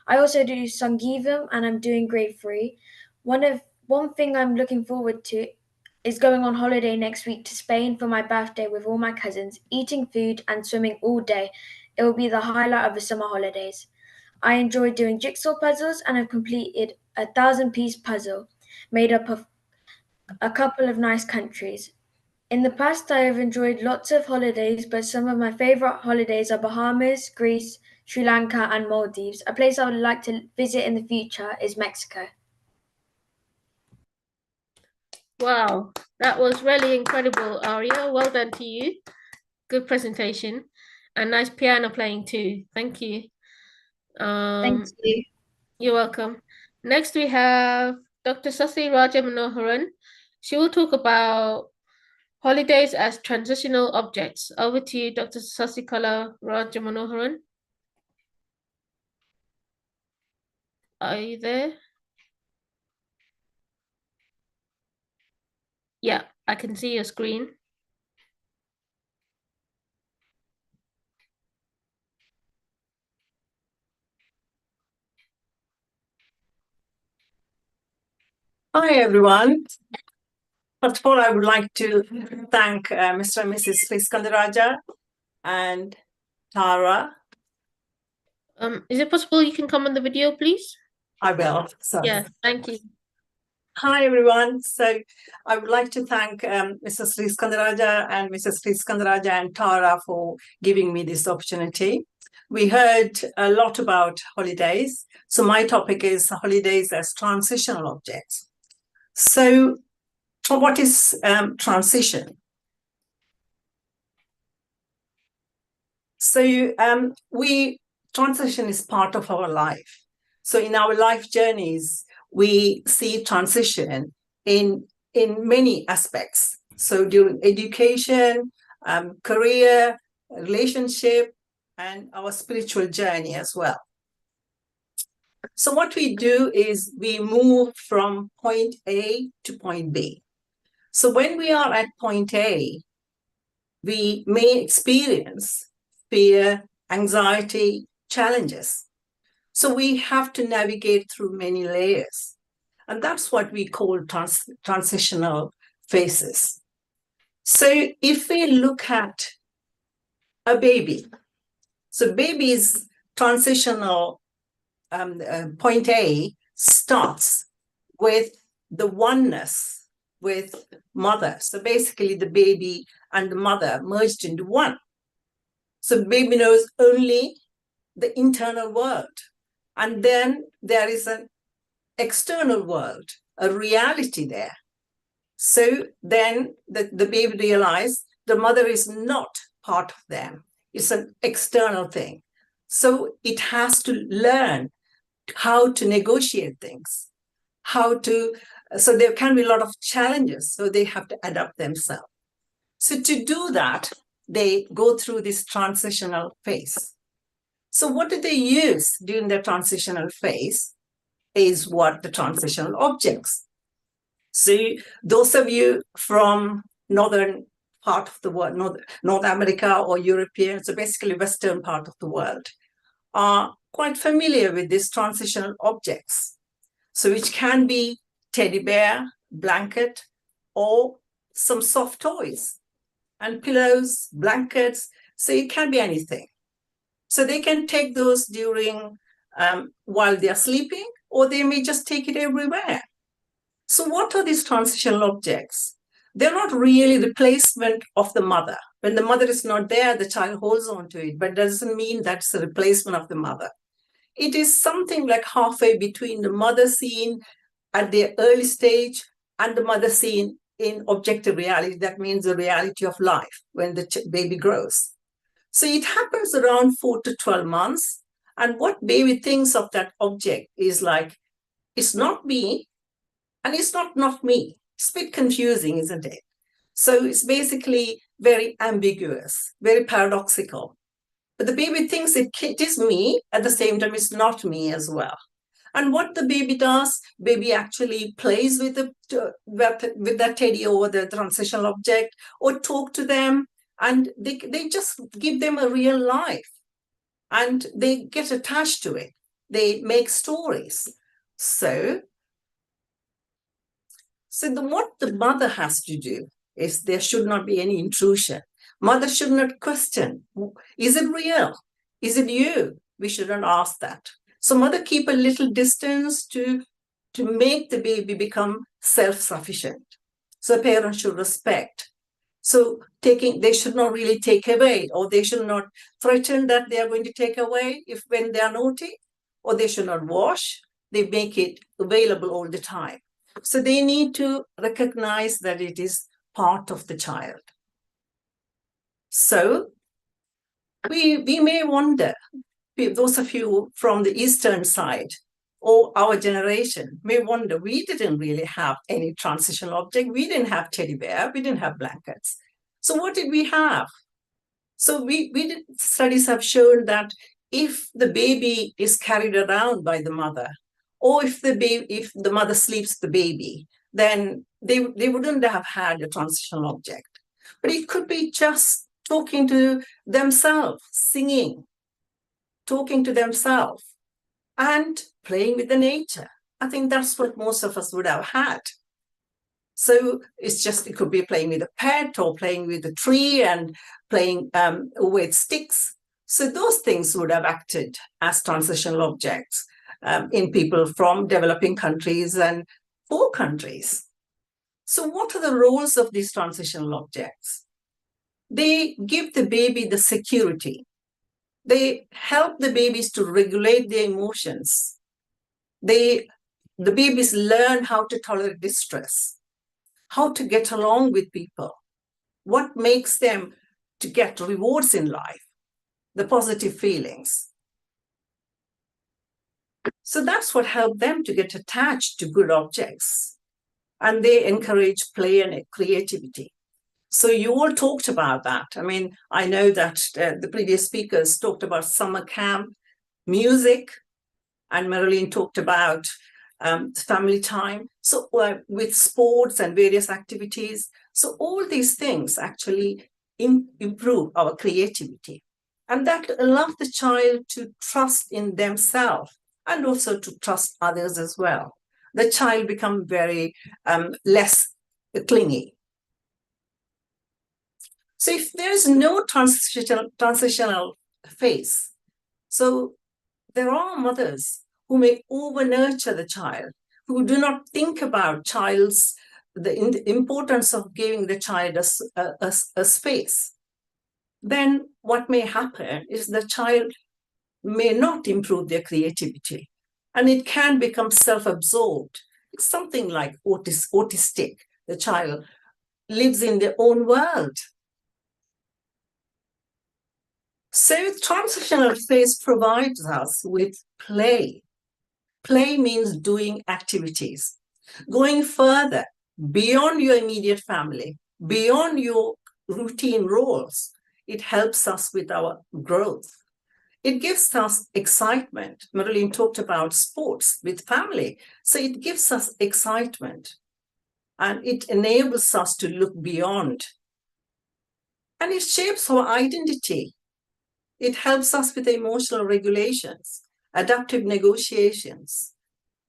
[SPEAKER 8] I also do Sangeevam and I'm doing grade 3. One thing I'm looking forward to is going on holiday next week to Spain for my birthday with all my cousins, eating food and swimming all day. It will be the highlight of the summer holidays. I enjoy doing jigsaw puzzles and have completed a 1,000-piece puzzle made up of a couple of nice countries. In the past, I have enjoyed lots of holidays, but some of my favorite holidays are Bahamas, Greece, Sri Lanka, and Maldives. A place I would like to visit in the future is Mexico.
[SPEAKER 2] Wow, that was really incredible, Aria. Well done to you. Good presentation and nice piano playing too. Thank you.
[SPEAKER 8] Thank you.
[SPEAKER 2] You're welcome. Next, we have Dr. Sasi Raja Manoharan. She will talk about holidays as transitional objects. Over to you, Dr. Sasikala Raja Manoharan. Are you there? Yeah, I can see your screen.
[SPEAKER 9] Hi, everyone. First of all, I would like to thank Mr. and Mrs. Sriskandaraja and Tara.
[SPEAKER 2] Is it possible you can come on the video, please?
[SPEAKER 9] I will. Sorry.
[SPEAKER 2] Yeah, thank you.
[SPEAKER 9] Hi, everyone. So I would like to thank Mr. Sriskandaraja and Mrs. Sriskandaraja and Tara for giving me this opportunity. We heard a lot about holidays. So my topic is holidays as transitional objects. So what is transition? So transition is part of our life. So in our life journeys, we see transition in many aspects. So during education, career, relationship, and our spiritual journey as well. So what we do is we move from point A to point B. So when we are at point A, we may experience fear, anxiety, challenges. So we have to navigate through many layers. And that's what we call transitional phases. So if we look at a baby, so baby's transitional point A starts with the oneness with mother. So basically the baby and the mother merged into one. So the baby knows only the internal world. And then there is an external world, a reality there. So then the baby realizes the mother is not part of them. It's an external thing. So it has to learn how to negotiate things, so there can be a lot of challenges. So they have to adapt themselves. So to do that, they go through this transitional phase. So what do they use during the transitional phase is what the transitional objects. So those of you from northern part of the world, North America or European, so basically Western part of the world, are quite familiar with these transitional objects. So which can be teddy bear, blanket, or some soft toys and pillows, blankets. So it can be anything. So they can take those during while they are sleeping, or they may just take it everywhere. So what are these transitional objects? They're not really replacement of the mother. When the mother is not there, the child holds on to it, but doesn't mean that's a replacement of the mother. It is something like halfway between the mother scene at the early stage and the mother scene in objective reality. That means the reality of life when the baby grows. So it happens around 4 to 12 months. And what baby thinks of that object is like, it's not me, and it's not me. It's a bit confusing, isn't it? So it's basically very ambiguous, very paradoxical. But the baby thinks it is me, at the same time, it's not me as well. And what the baby does, baby actually plays with that teddy or the transitional object, or talk to them, and they just give them a real life. And they get attached to it. They make stories. So what the mother has to do is there should not be any intrusion. Mother should not question, is it real? Is it you? We shouldn't ask that. So mother keep a little distance to make the baby become self-sufficient. So parents should respect. So they should not really take away, or they should not threaten that they are going to take away when they are naughty, or they should not wash. They make it available all the time. So they need to recognize that it is part of the child. So we may wonder, those of you from the Eastern side or our generation may wonder, we didn't really have any transitional object. We didn't have teddy bear. We didn't have blankets. So what did we have? So studies have shown that if the baby is carried around by the mother, or if the mother sleeps the baby, then they wouldn't have had a transitional object. But it could be just talking to themselves, singing, talking to themselves, and playing with the nature. I think that's what most of us would have had. So it could be playing with a pet, or playing with a tree, and playing with sticks. So those things would have acted as transitional objects in people from developing countries and poor countries. So what are the roles of these transitional objects? They give the baby the security. They help the babies to regulate their emotions. The babies learn how to tolerate distress, how to get along with people, what makes them to get rewards in life, the positive feelings. So that's what helped them to get attached to good objects. And they encourage play and creativity. So you all talked about that. I mean, I know that the previous speakers talked about summer camp, music, and Marilyn talked about family time. So with sports and various activities. So all these things actually improve our creativity. And that allows the child to trust in themselves and also to trust others as well. The child becomes very less clingy. So if there's no transitional phase, so there are mothers who may over-nurture the child, who do not think about the importance of giving the child a space. Then what may happen is the child may not improve their creativity, and it can become self-absorbed. It's something like autistic. The child lives in their own world. So transitional phase provides us with play. Play means doing activities, going further, beyond your immediate family, beyond your routine roles. It helps us with our growth. It gives us excitement. Marilyn talked about sports with family. So it gives us excitement, and it enables us to look beyond. And it shapes our identity. It helps us with emotional regulations, adaptive negotiations,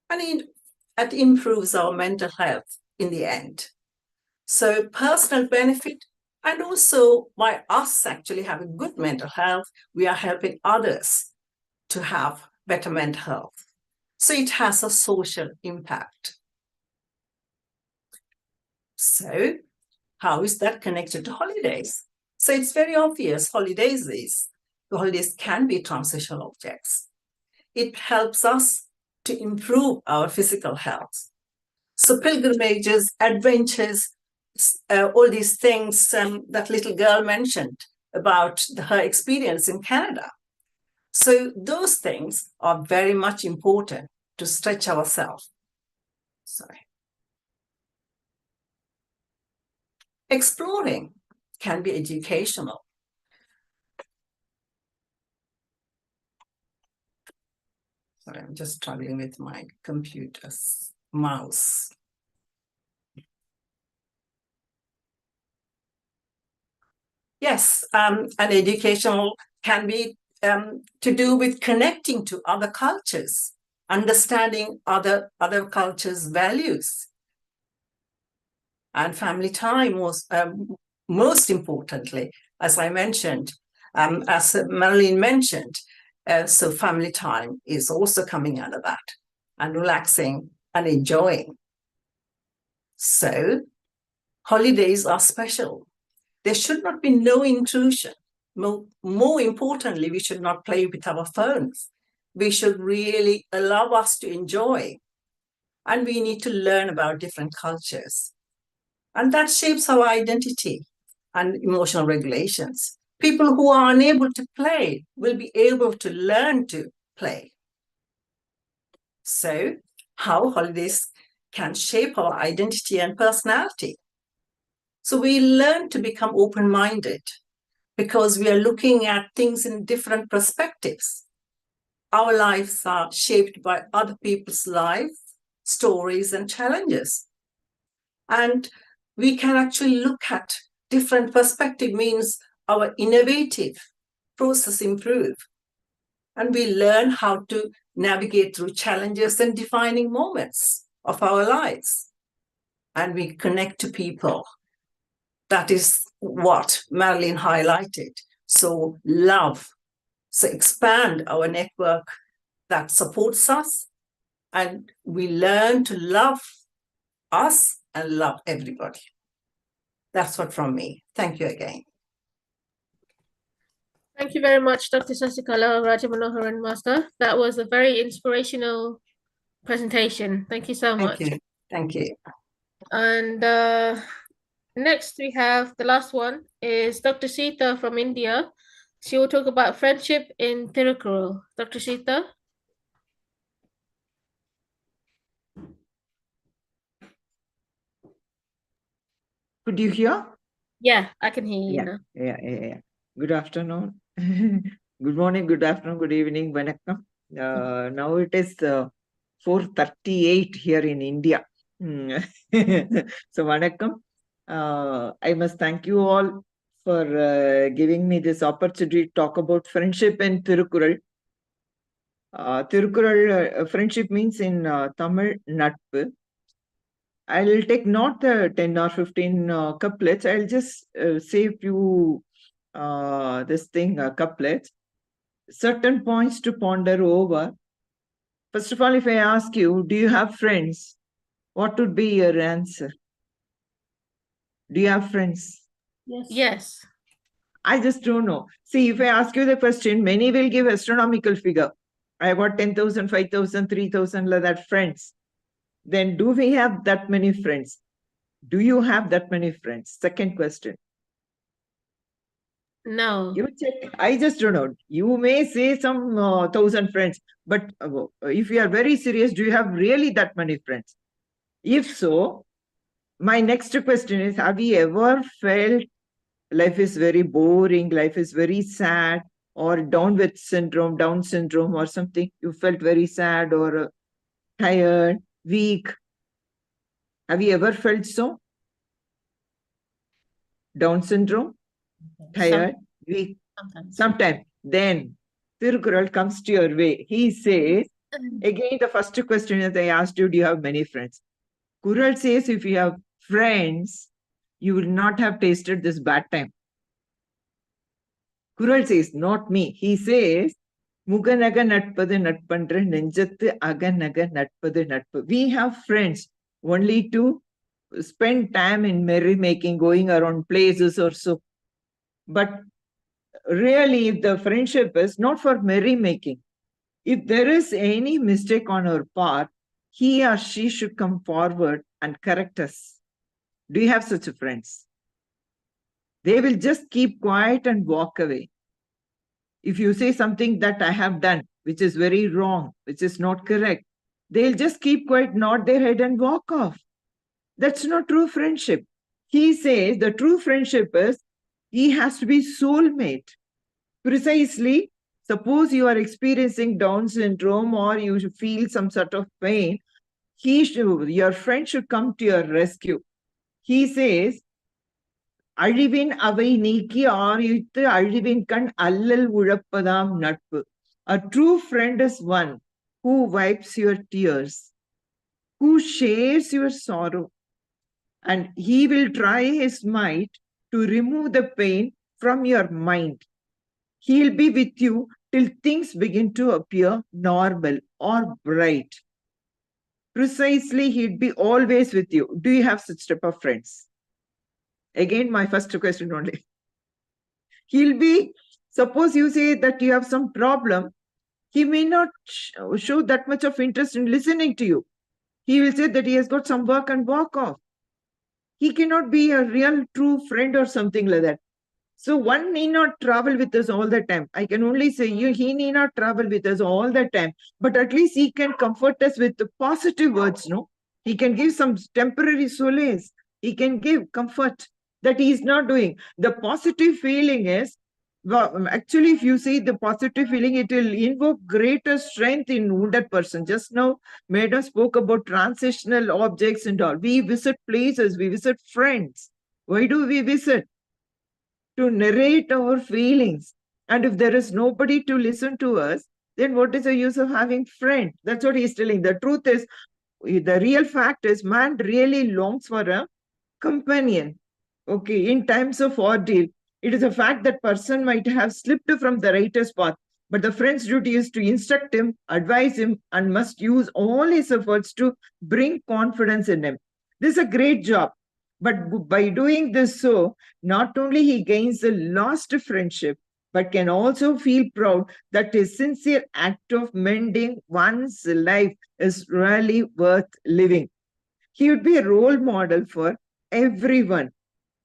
[SPEAKER 9] and it improves our mental health in the end. So personal benefit And also, by us actually having good mental health, we are helping others to have better mental health. So it has a social impact. So how is that connected to holidays? So it's very obvious the holidays can be transitional objects. It helps us to improve our physical health. So pilgrimages, adventures, all these things that little girl mentioned about her experience in Canada. So those things are very much important to stretch ourselves. Sorry. Exploring can be educational. Sorry, I'm just struggling with my computer's mouse. Yes, and educational can be to do with connecting to other cultures, understanding other cultures' values. And family time was most importantly, as I mentioned, as Marilyn mentioned, so family time is also coming out of that, and relaxing and enjoying. So holidays are special. There should not be no intrusion. More importantly, we should not play with our phones. We should really allow us to enjoy. And we need to learn about different cultures. And that shapes our identity and emotional regulations. People who are unable to play will be able to learn to play. So, how holidays can shape our identity and personality. So we learn to become open-minded because we are looking at things in different perspectives. Our lives are shaped by other people's lives, stories, and challenges. And we can actually look at different perspective means our innovative process improve. And we learn how to navigate through challenges and defining moments of our lives. And we connect to people. That is what Marilyn highlighted. So love, so expand our network that supports us, and we learn to love us and love everybody. That's what from me. Thank you again.
[SPEAKER 2] Thank you very much, Dr. Sasikala Rajamanoharan Master. That was a very inspirational presentation. Thank you so much.
[SPEAKER 9] Thank you. Thank you.
[SPEAKER 2] And next we have the last one is Dr. Sita from India. She will talk about friendship in Tirukkural. Dr. Sita.
[SPEAKER 10] Could you hear?
[SPEAKER 2] Yeah, I can hear you now.
[SPEAKER 10] Yeah. Good afternoon. Good morning, good afternoon, good evening, vanakkam. Now it is 4:38 here in India. So vanakkam. I must thank you all for giving me this opportunity to talk about friendship in Tirukkural. Tirukkural, friendship means in Tamil, natpu. I'll take not the 10 or 15 couplets. I'll just say a few couplets. Certain points to ponder over. First of all, if I ask you, do you have friends? What would be your answer? Do you have friends?
[SPEAKER 2] Yes.
[SPEAKER 10] I just don't know. See, if I ask you the question, many will give astronomical figure. I got 10,000, 5,000, 3,000 like that friends. Then do we have that many friends? Do you have that many friends? Second question.
[SPEAKER 2] No.
[SPEAKER 10] You check. I just don't know. You may say some 1,000 friends, but if you are very serious, do you have really that many friends? If so, my next question is, have you ever felt life is very boring, life is very sad, or Down syndrome or something? You felt very sad or tired, weak. Have you ever felt so? Down syndrome, tired, weak, sometimes. Then Tirukkural comes to your way. He says, again, the first question that I asked you, do you have many friends? Kural says, if you have friends, you will not have tasted this bad time. Kural says, not me. He says, Muganaga natpadu natpandra nenjattu aganaga natpadu natpu. We have friends only to spend time in merrymaking, going around places or so. But really, if the friendship is not for merrymaking, if there is any mistake on our part, he or she should come forward and correct us. Do you have such friends? They will just keep quiet and walk away. If you say something that I have done, which is very wrong, which is not correct, they'll just keep quiet, nod their head and walk off. That's not true friendship. He says the true friendship is he has to be soulmate. Precisely, suppose you are experiencing Down syndrome or you feel some sort of pain, your friend should come to your rescue. He says, அழிவின் அவை நீக்கி ஆயுத்து அழிவின் கண் அல்லல் உழப்பதாம் நட்பு. A true friend is one who wipes your tears, who shares your sorrow, and he will try his might to remove the pain from your mind. He'll be with you till things begin to appear normal or bright. Precisely, he'd be always with you. Do you have such type of friends? Again, my first question only. He'll be, suppose you say that you have some problem, he may not show that much of interest in listening to you. He will say that he has got some work and walk off. He cannot be a real true friend or something like that. So one need not travel with us all the time. I can only say he need not travel with us all the time, but at least he can comfort us with the positive words, no? He can give some temporary solace. He can give comfort that he is not doing. The positive feeling is, well, actually, if you see the positive feeling, it will invoke greater strength in wounded person. Just now, Madam spoke about transitional objects and all. We visit places, we visit friends. Why do we visit? To narrate our feelings. And if there is nobody to listen to us, then what is the use of having friend? That's what he's telling. The truth is, the real fact is, man really longs for a companion. Okay, in times of ordeal, it is a fact that person might have slipped from the righteous path, but the friend's duty is to instruct him, advise him, and must use all his efforts to bring confidence in him. This is a great job. But by doing this so, not only he gains the lost friendship, but can also feel proud that his sincere act of mending one's life is really worth living. He would be a role model for everyone.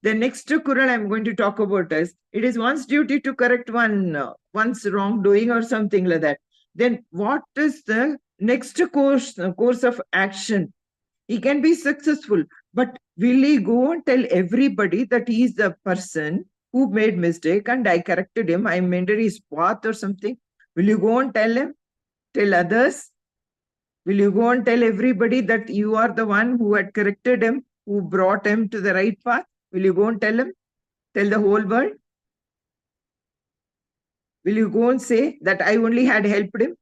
[SPEAKER 10] The next Quran I'm going to talk about is, it is one's duty to correct one's wrongdoing or something like that. Then what is the next course of action? He can be successful, but will he go and tell everybody that he is the person who made mistake and I corrected him, I mended his path or something? Will you go and tell him? Tell others? Will you go and tell everybody that you are the one who had corrected him, who brought him to the right path? Will you go and tell him? Tell the whole world? Will you go and say that I only had helped him?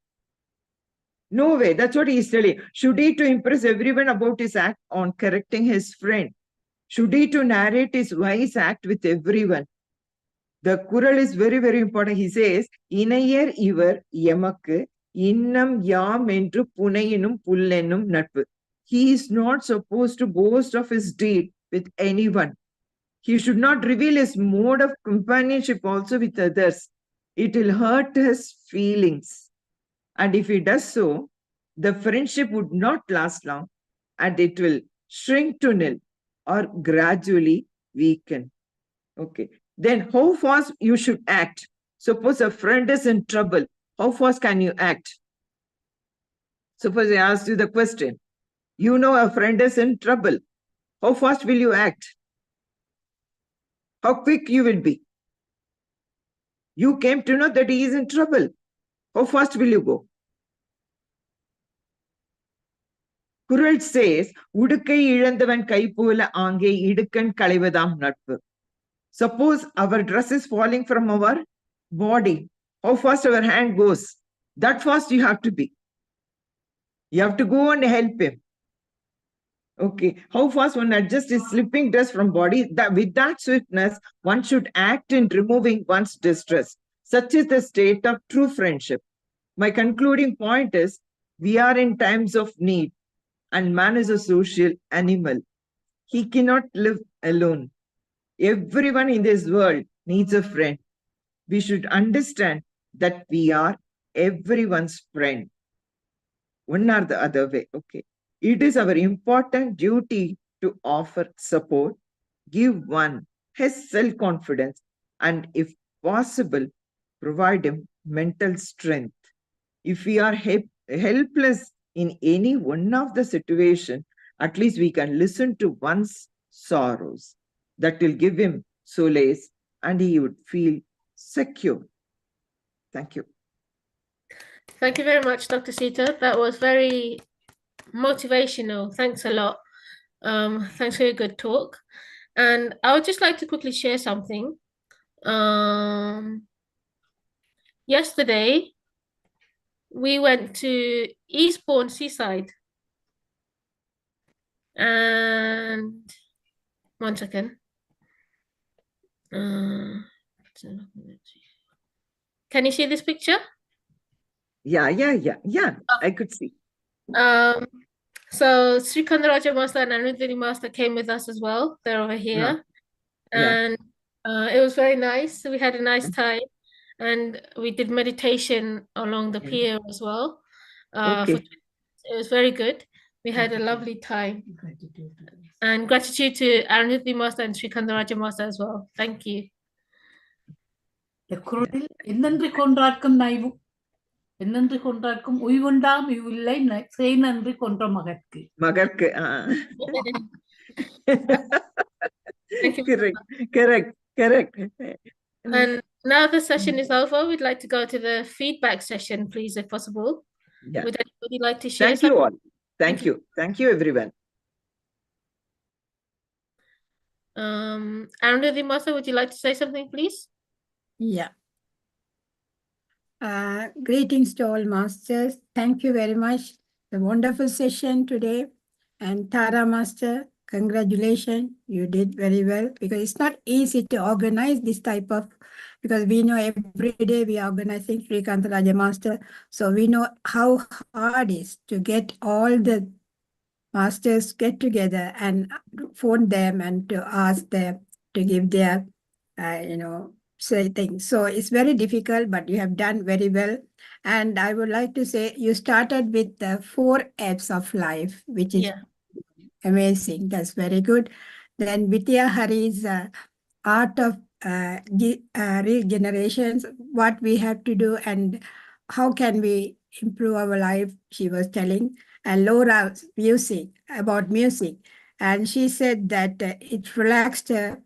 [SPEAKER 10] No way. That's what he is telling. Should he to impress everyone about his act on correcting his friend? Should he to narrate his wise act with everyone? The Kural is very, very important. He says, Inayar ivar yamakku innam yam endru punayinum pullenum natpu. He is not supposed to boast of his deed with anyone. He should not reveal his mode of companionship also with others. It will hurt his feelings. And if he does so, the friendship would not last long and it will shrink to nil or gradually weaken. Okay. Then how fast you should act? Suppose a friend is in trouble. How fast can you act? Suppose I ask you the question. You know a friend is in trouble. How fast will you act? How quick you will be? You came to know that he is in trouble. How fast will you go? Kural says, Udukkai ilandavan kaipola aange idukkan kalaivadam natpu. Suppose our dress is falling from our body. How fast our hand goes? That fast you have to be. You have to go and help him. Okay. How fast one adjusts his slipping dress from body, that with that swiftness, one should act in removing one's distress. Such is the state of true friendship. My concluding point is, we are in times of need, and man is a social animal. He cannot live alone. Everyone in this world needs a friend. We should understand that we are everyone's friend. One or the other way. Okay. It is our important duty to offer support, give one his self-confidence, and if possible, provide him mental strength. If we are helpless in any one of the situation, at least we can listen to one's sorrows. That will give him solace and he would feel secure. Thank you.
[SPEAKER 2] Thank you very much, Dr. Sita. That was very motivational. Thanks a lot. Thanks for your good talk. And I would just like to quickly share something. Yesterday, we went to Eastbourne Seaside. And 1 second. Can you see this picture?
[SPEAKER 10] Yeah. I could see.
[SPEAKER 2] So Sri Kandaraja Master and Anudini Master came with us as well. They're over here.
[SPEAKER 10] Yeah.
[SPEAKER 2] And it was very nice. So we had a nice time. And we did meditation along the pier as well.
[SPEAKER 10] Okay.
[SPEAKER 2] It was very good. We had a lovely time. And gratitude to Arunidhi Master and Sri Kandaraja Master as well. Thank you.
[SPEAKER 11] என்னென்று கொன்றார்க்கும் நைவு என்னென்று கொன்றார்க்கும் உய்வுண்டாம் இவ்வில்லை செய் நன்றி கொன்ற மகற்கு
[SPEAKER 10] மகற்கு correct.
[SPEAKER 2] And now the session is over. We'd like to go to the feedback session, please, if possible.
[SPEAKER 10] Yeah.
[SPEAKER 2] Would anybody like to share?
[SPEAKER 10] Thank you all. Thank you everyone.
[SPEAKER 2] Arundhati Master, would you like to say something, please?
[SPEAKER 12] Yeah. Greetings to all masters. Thank you very much. The wonderful session today. And Tara Master, congratulations. You did very well, because it's not easy to organize this type of, because we know every day we are organizing Sri Kantaraja Master. So we know how hard it is to get all the masters get together and phone them and to ask them to give their, say things. So it's very difficult, but you have done very well. And I would like to say you started with the 4 F's of life, which is amazing. That's very good. Then Vidya Hari's art of regenerations, what we have to do and how can we improve our life, she was telling. And Laura's music, about music. And she said that it relaxed her.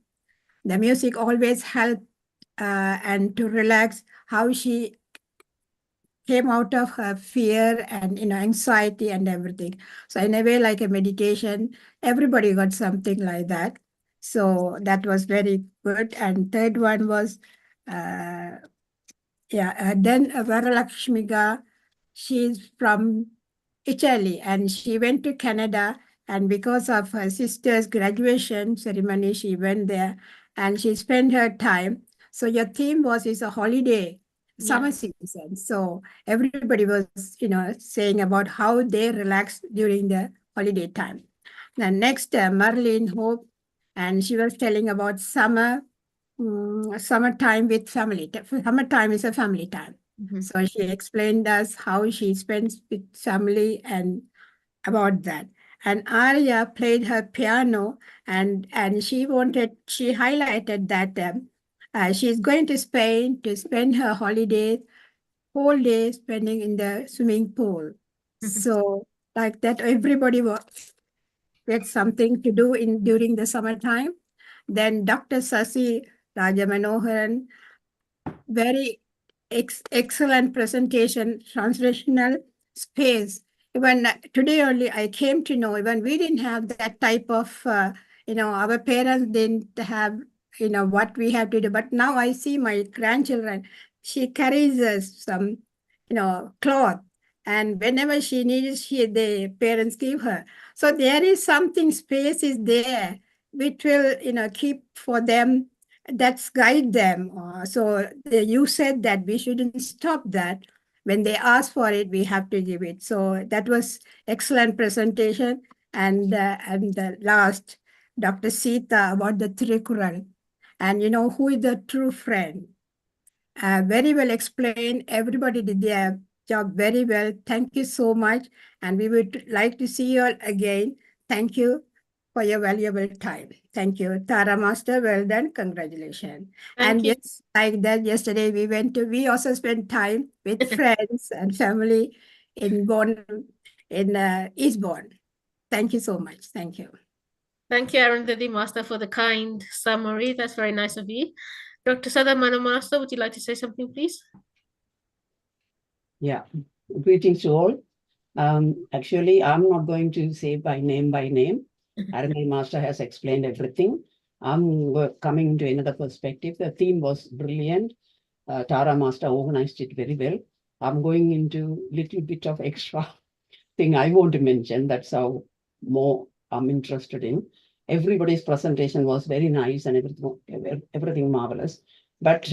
[SPEAKER 12] The music always helped and to relax, how she came out of her fear and anxiety and everything. So in a way, like a meditation, everybody got something like that. So that was very good. And third one was, then Varalakshmiga, she's from Italy and she went to Canada, and because of her sister's graduation ceremony, she went there and she spent her time. So your theme is a holiday, summer season. So everybody was, saying about how they relax during the holiday time. Then next, Marlene Hope, and she was telling about summertime with family. Summertime is a family time. So she explained us how she spends with family and about that. And Arya played her piano, and she highlighted that she's going to Spain to spend her holiday, whole day spending in the swimming pool. So like that, everybody gets something to do during the summertime. Then Dr. Sasi Rajamanoharan, very excellent presentation, translational space. Even today only I came to know, even we didn't have that type of, our parents didn't have, what we have to do. But now I see my grandchildren, she carries some, cloth and whenever she needs, the parents give her. So there is something, space is there, which will, keep for them, that's guide them. You said that we shouldn't stop that. When they ask for it, we have to give it. So that was excellent presentation. And the last, Dr. Sita, about the Trikural, and who is the true friend. Very well explained. Everybody did their job very well. Thank you so much. And we would like to see you all again. Thank you for your valuable time. Thank you. Tara Master, well done. Congratulations.
[SPEAKER 2] Thank you.
[SPEAKER 12] Just like that, yesterday we also spent time with friends and family in Eastbourne. Thank you so much. Thank you.
[SPEAKER 2] Thank you, Arundhati Master, for the kind summary. That's very nice of you. Dr. Sadamana Master, would you like to say something, please?
[SPEAKER 13] Yeah, greetings to all. Actually, I'm not going to say by name. Arundhati Master has explained everything. I'm coming to another perspective. The theme was brilliant. Tara Master organized it very well. I'm going into little bit of extra thing I want to mention. That's how more I'm interested in. Everybody's presentation was very nice and everything marvelous. But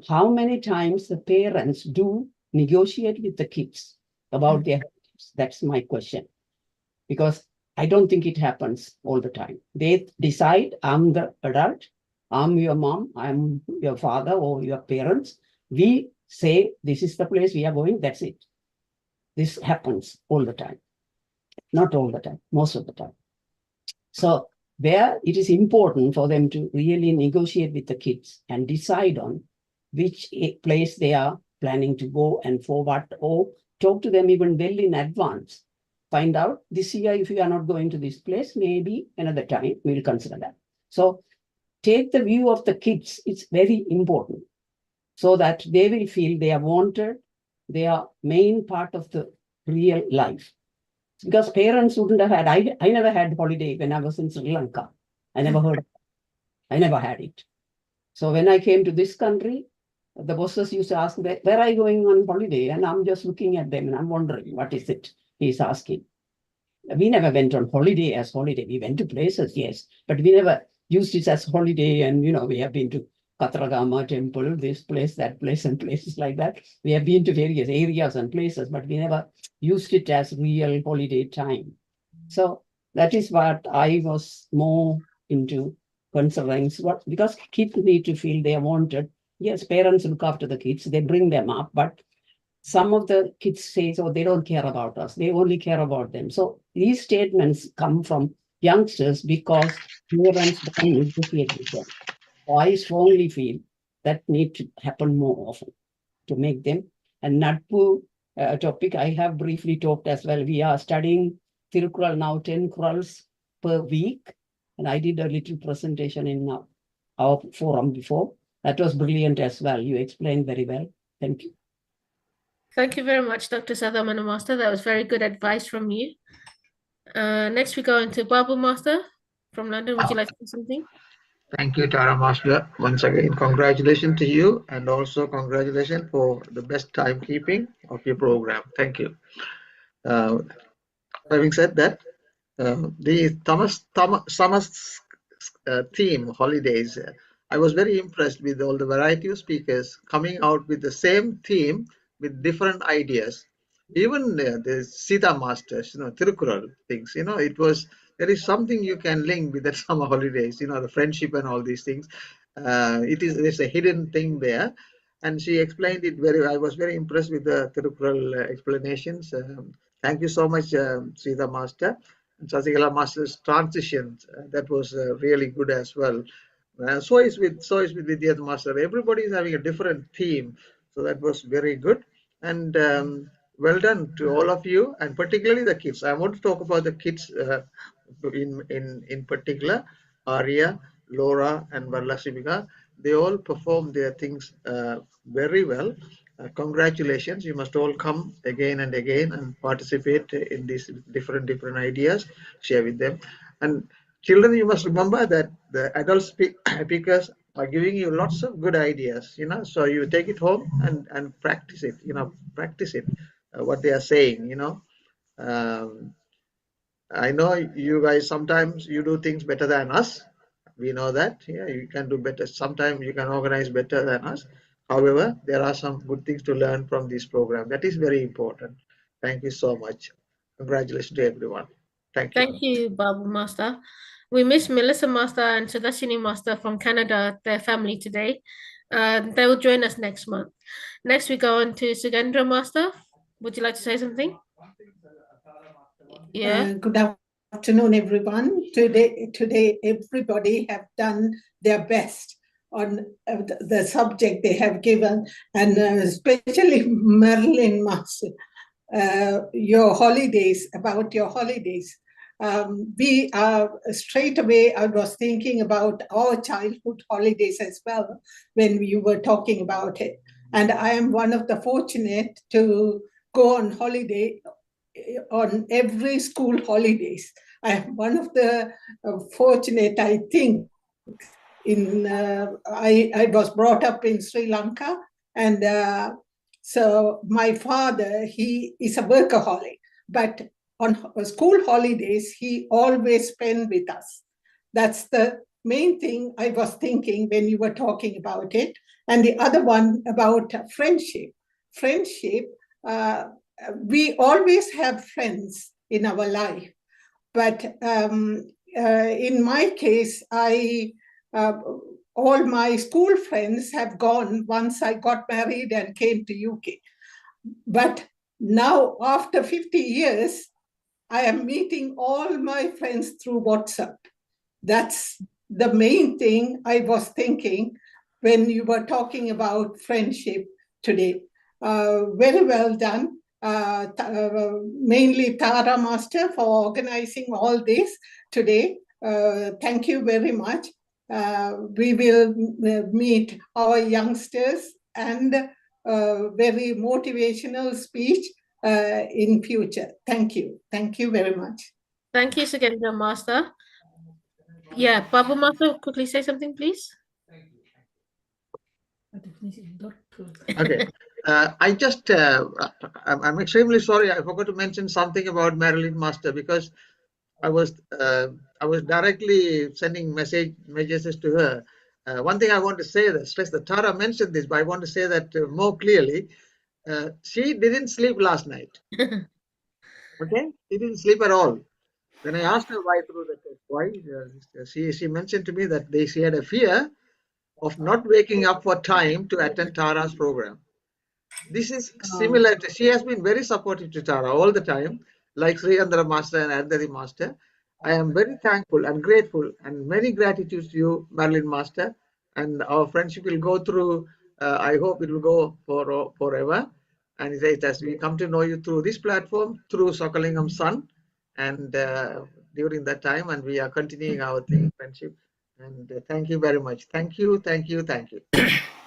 [SPEAKER 13] how many times the parents do negotiate with the kids about their lives? That's my question. Because I don't think it happens all the time. They decide, I'm the adult, I'm your mom, I'm your father or your parents. We say, this is the place we are going, that's it. This happens all the time. Not all the time, most of the time. So where it is important for them to really negotiate with the kids and decide on which place they are planning to go and for what, or talk to them even well in advance. Find out this year, if you are not going to this place, maybe another time we'll consider that. So take the view of the kids. It's very important so that they will feel they are wanted. They are main part of the real life. Because parents wouldn't have had, I never had holiday when I was in Sri Lanka. I never heard of it. I never had it. So when I came to this country, the bosses used to ask, where are you going on holiday? And I'm just looking at them and I'm wondering, what is it he's asking? We never went on holiday as holiday. We went to places, yes, but we never used it as holiday. And, we have been to Katragama temple, this place, that place, and places like that. We have been to various areas and places, but we never used it as real holiday time. So that is what I was more into considering, because kids need to feel they are wanted. Yes, parents look after the kids, they bring them up, but some of the kids say, so they don't care about us, they only care about them. So these statements come from youngsters because parents don't negotiate with them. I strongly feel that need to happen more often to make them. And Natpu topic, I have briefly talked as well. We are studying Tirukural now, 10 Kurals per week. And I did a little presentation in our forum before. That was brilliant as well. You explained very well. Thank you.
[SPEAKER 2] Thank you very much, Dr. Sadamana Master. That was very good advice from you. Next, we go into Babu Master from London. Would you like to say something?
[SPEAKER 14] Thank you, Tara Master. Once again, congratulations to you, and also congratulations for the best timekeeping of your program. Thank you. Having said that, the summer's theme, holidays, I was very impressed with all the variety of speakers coming out with the same theme with different ideas. Even the Sita Masters, Tirukural things, there is something you can link with the summer holidays, the friendship and all these things. There's a hidden thing there. And she explained it I was very impressed with the Tirukural explanations. Thank you so much, Sita Master. And Sasigala Master's transition, that was really good as well. So is with Vidya Master. Everybody is having a different theme. So that was very good. And well done to all of you, and particularly the kids. I want to talk about the kids in particular. Arya, Laura, and Varlashimika. They all performed their things very well. Congratulations. You must all come again and again and participate in these different ideas, share with them. And children, you must remember that the adult speakers are giving you lots of good ideas, so you take it home and practice it, practice it. what they are saying. I know you guys sometimes you do things better than us. We know that. Yeah, you can do better. Sometimes you can organize better than us. However, there are some good things to learn from this program. That is very important. Thank you so much. Congratulations to everyone. Thank you.
[SPEAKER 2] Thank you, Babu Master. We miss Melissa Master and Sadashini Master from Canada, their family today. They will join us next month. Next, we go on to Sugendra Master. Would you like to say something? Yeah.
[SPEAKER 15] Good afternoon, everyone. Today, everybody have done their best on the subject they have given, and especially Marilyn Master, your holidays, about your holidays. We are straight away, I was thinking about our childhood holidays as well when you were talking about it. And I am one of the fortunate to go on holiday on every school holidays. I am one of the fortunate, I think. I was brought up in Sri Lanka, and so my father, he is a workaholic, but on school holidays, he always spent with us. That's the main thing I was thinking when you were talking about it. And the other one about friendship. Friendship, we always have friends in our life, but in my case, all my school friends have gone once I got married and came to UK. But now, after 50 years, I am meeting all my friends through WhatsApp. That's the main thing I was thinking when you were talking about friendship today. Very well done. Mainly Tara Master for organizing all this today. Thank you very much. We will meet our youngsters and very motivational speech in future. Thank you. Thank you very much.
[SPEAKER 2] Thank you, Sugendra Master. Yeah, Babu Master, quickly say something, please.
[SPEAKER 14] Okay. I just, I'm extremely sorry. I forgot to mention something about Marilyn Master because I was directly sending messages to her. One thing I want to say, stress that Tara mentioned this, but I want to say that more clearly. She didn't sleep last night. Okay, she didn't sleep at all. When I asked her why, she mentioned to me that she had a fear of not waking up for time to attend Tara's program. This is similar to, she has been very supportive to Tara all the time, like Sriyandra Master and Andari Master. I am very thankful and grateful and many gratitude to you, Marilyn Master, and our friendship will go through, I hope it will go for forever. And it says as we come to know you through this platform, through Sokalingam Sun, and during that time, and we are continuing our friendship. And thank you very much. Thank you, thank you, thank you.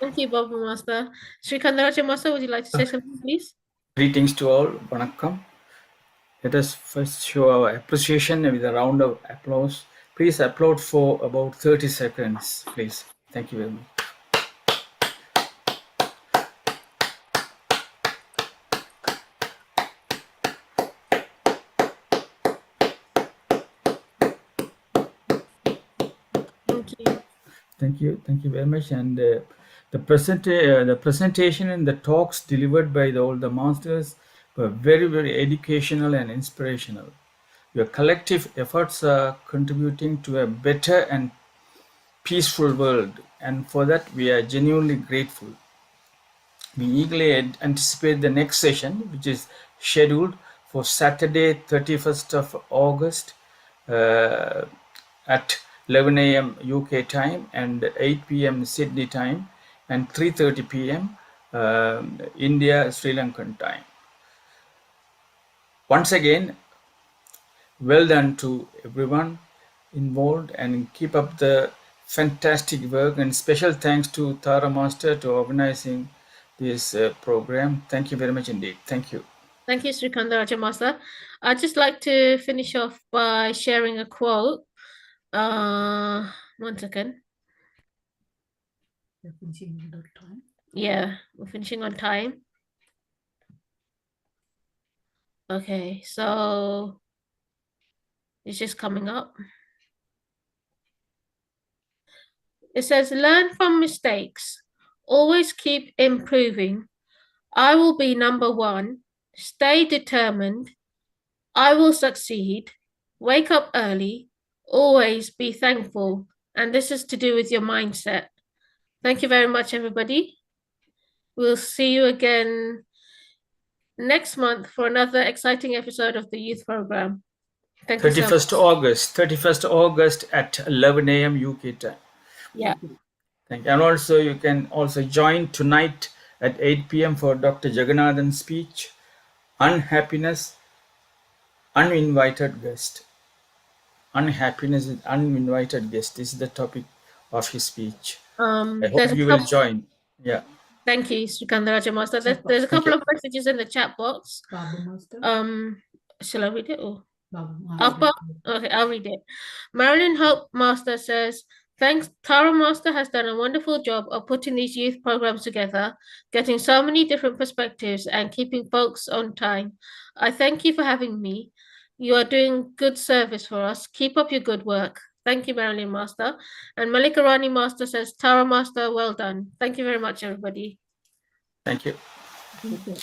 [SPEAKER 2] Thank you, Babu Master. Sri Kandaraja Master, would you like to say something, please?
[SPEAKER 1] Greetings to all. Vanakkam. Let us first show our appreciation with a round of applause. Please applaud for about 30 seconds, please. Thank you very much. Thank you very much. And the presentation and the talks delivered by all the masters were very, very educational and inspirational. Your collective efforts are contributing to a better and peaceful world, and for that we are genuinely grateful. We eagerly anticipate the next session, which is scheduled for Saturday, 31st of August at 11 a.m. UK time and 8 p.m. Sydney time and 3:30 p.m. India Sri Lankan time. Once again, well done to everyone involved and keep up the fantastic work, and special thanks to Tara Master to organizing this program. Thank you very much indeed. Thank you.
[SPEAKER 2] Thank you, Sri Kandaraja Master. I'd just like to finish off by sharing a quote. 1 second.
[SPEAKER 11] We're finishing on time.
[SPEAKER 2] Yeah, we're finishing on time. Okay, so it's just coming up. It says, learn from mistakes. Always keep improving. I will be number one. Stay determined. I will succeed. Wake up early. Always be thankful. And this is to do with your mindset. Thank you very much, everybody. We'll see you again next month for another exciting episode of the youth program. Thank you so much.
[SPEAKER 1] 31st August at 11 a.m. UK time.
[SPEAKER 2] Yeah.
[SPEAKER 1] Thank you. And also you can also join tonight at 8 p.m. for Dr. Jagannathan's speech, Unhappiness, Uninvited Guest. Unhappiness is uninvited guest. This is the topic of his speech. I hope you will join. Yeah.
[SPEAKER 2] Thank you, Srikandaraja Master. There's a couple of messages in the chat box. Shall I read it? Or? Okay, I'll read it. Marilyn Hope Master says, thanks, Tara Master has done a wonderful job of putting these youth programs together, getting so many different perspectives and keeping folks on time. I thank you for having me. You are doing good service for us. Keep up your good work. Thank you, Marilyn Master. And Malika Rani Master says, Tara Master, well done. Thank you very much, everybody.
[SPEAKER 1] Thank you.
[SPEAKER 2] Thank you.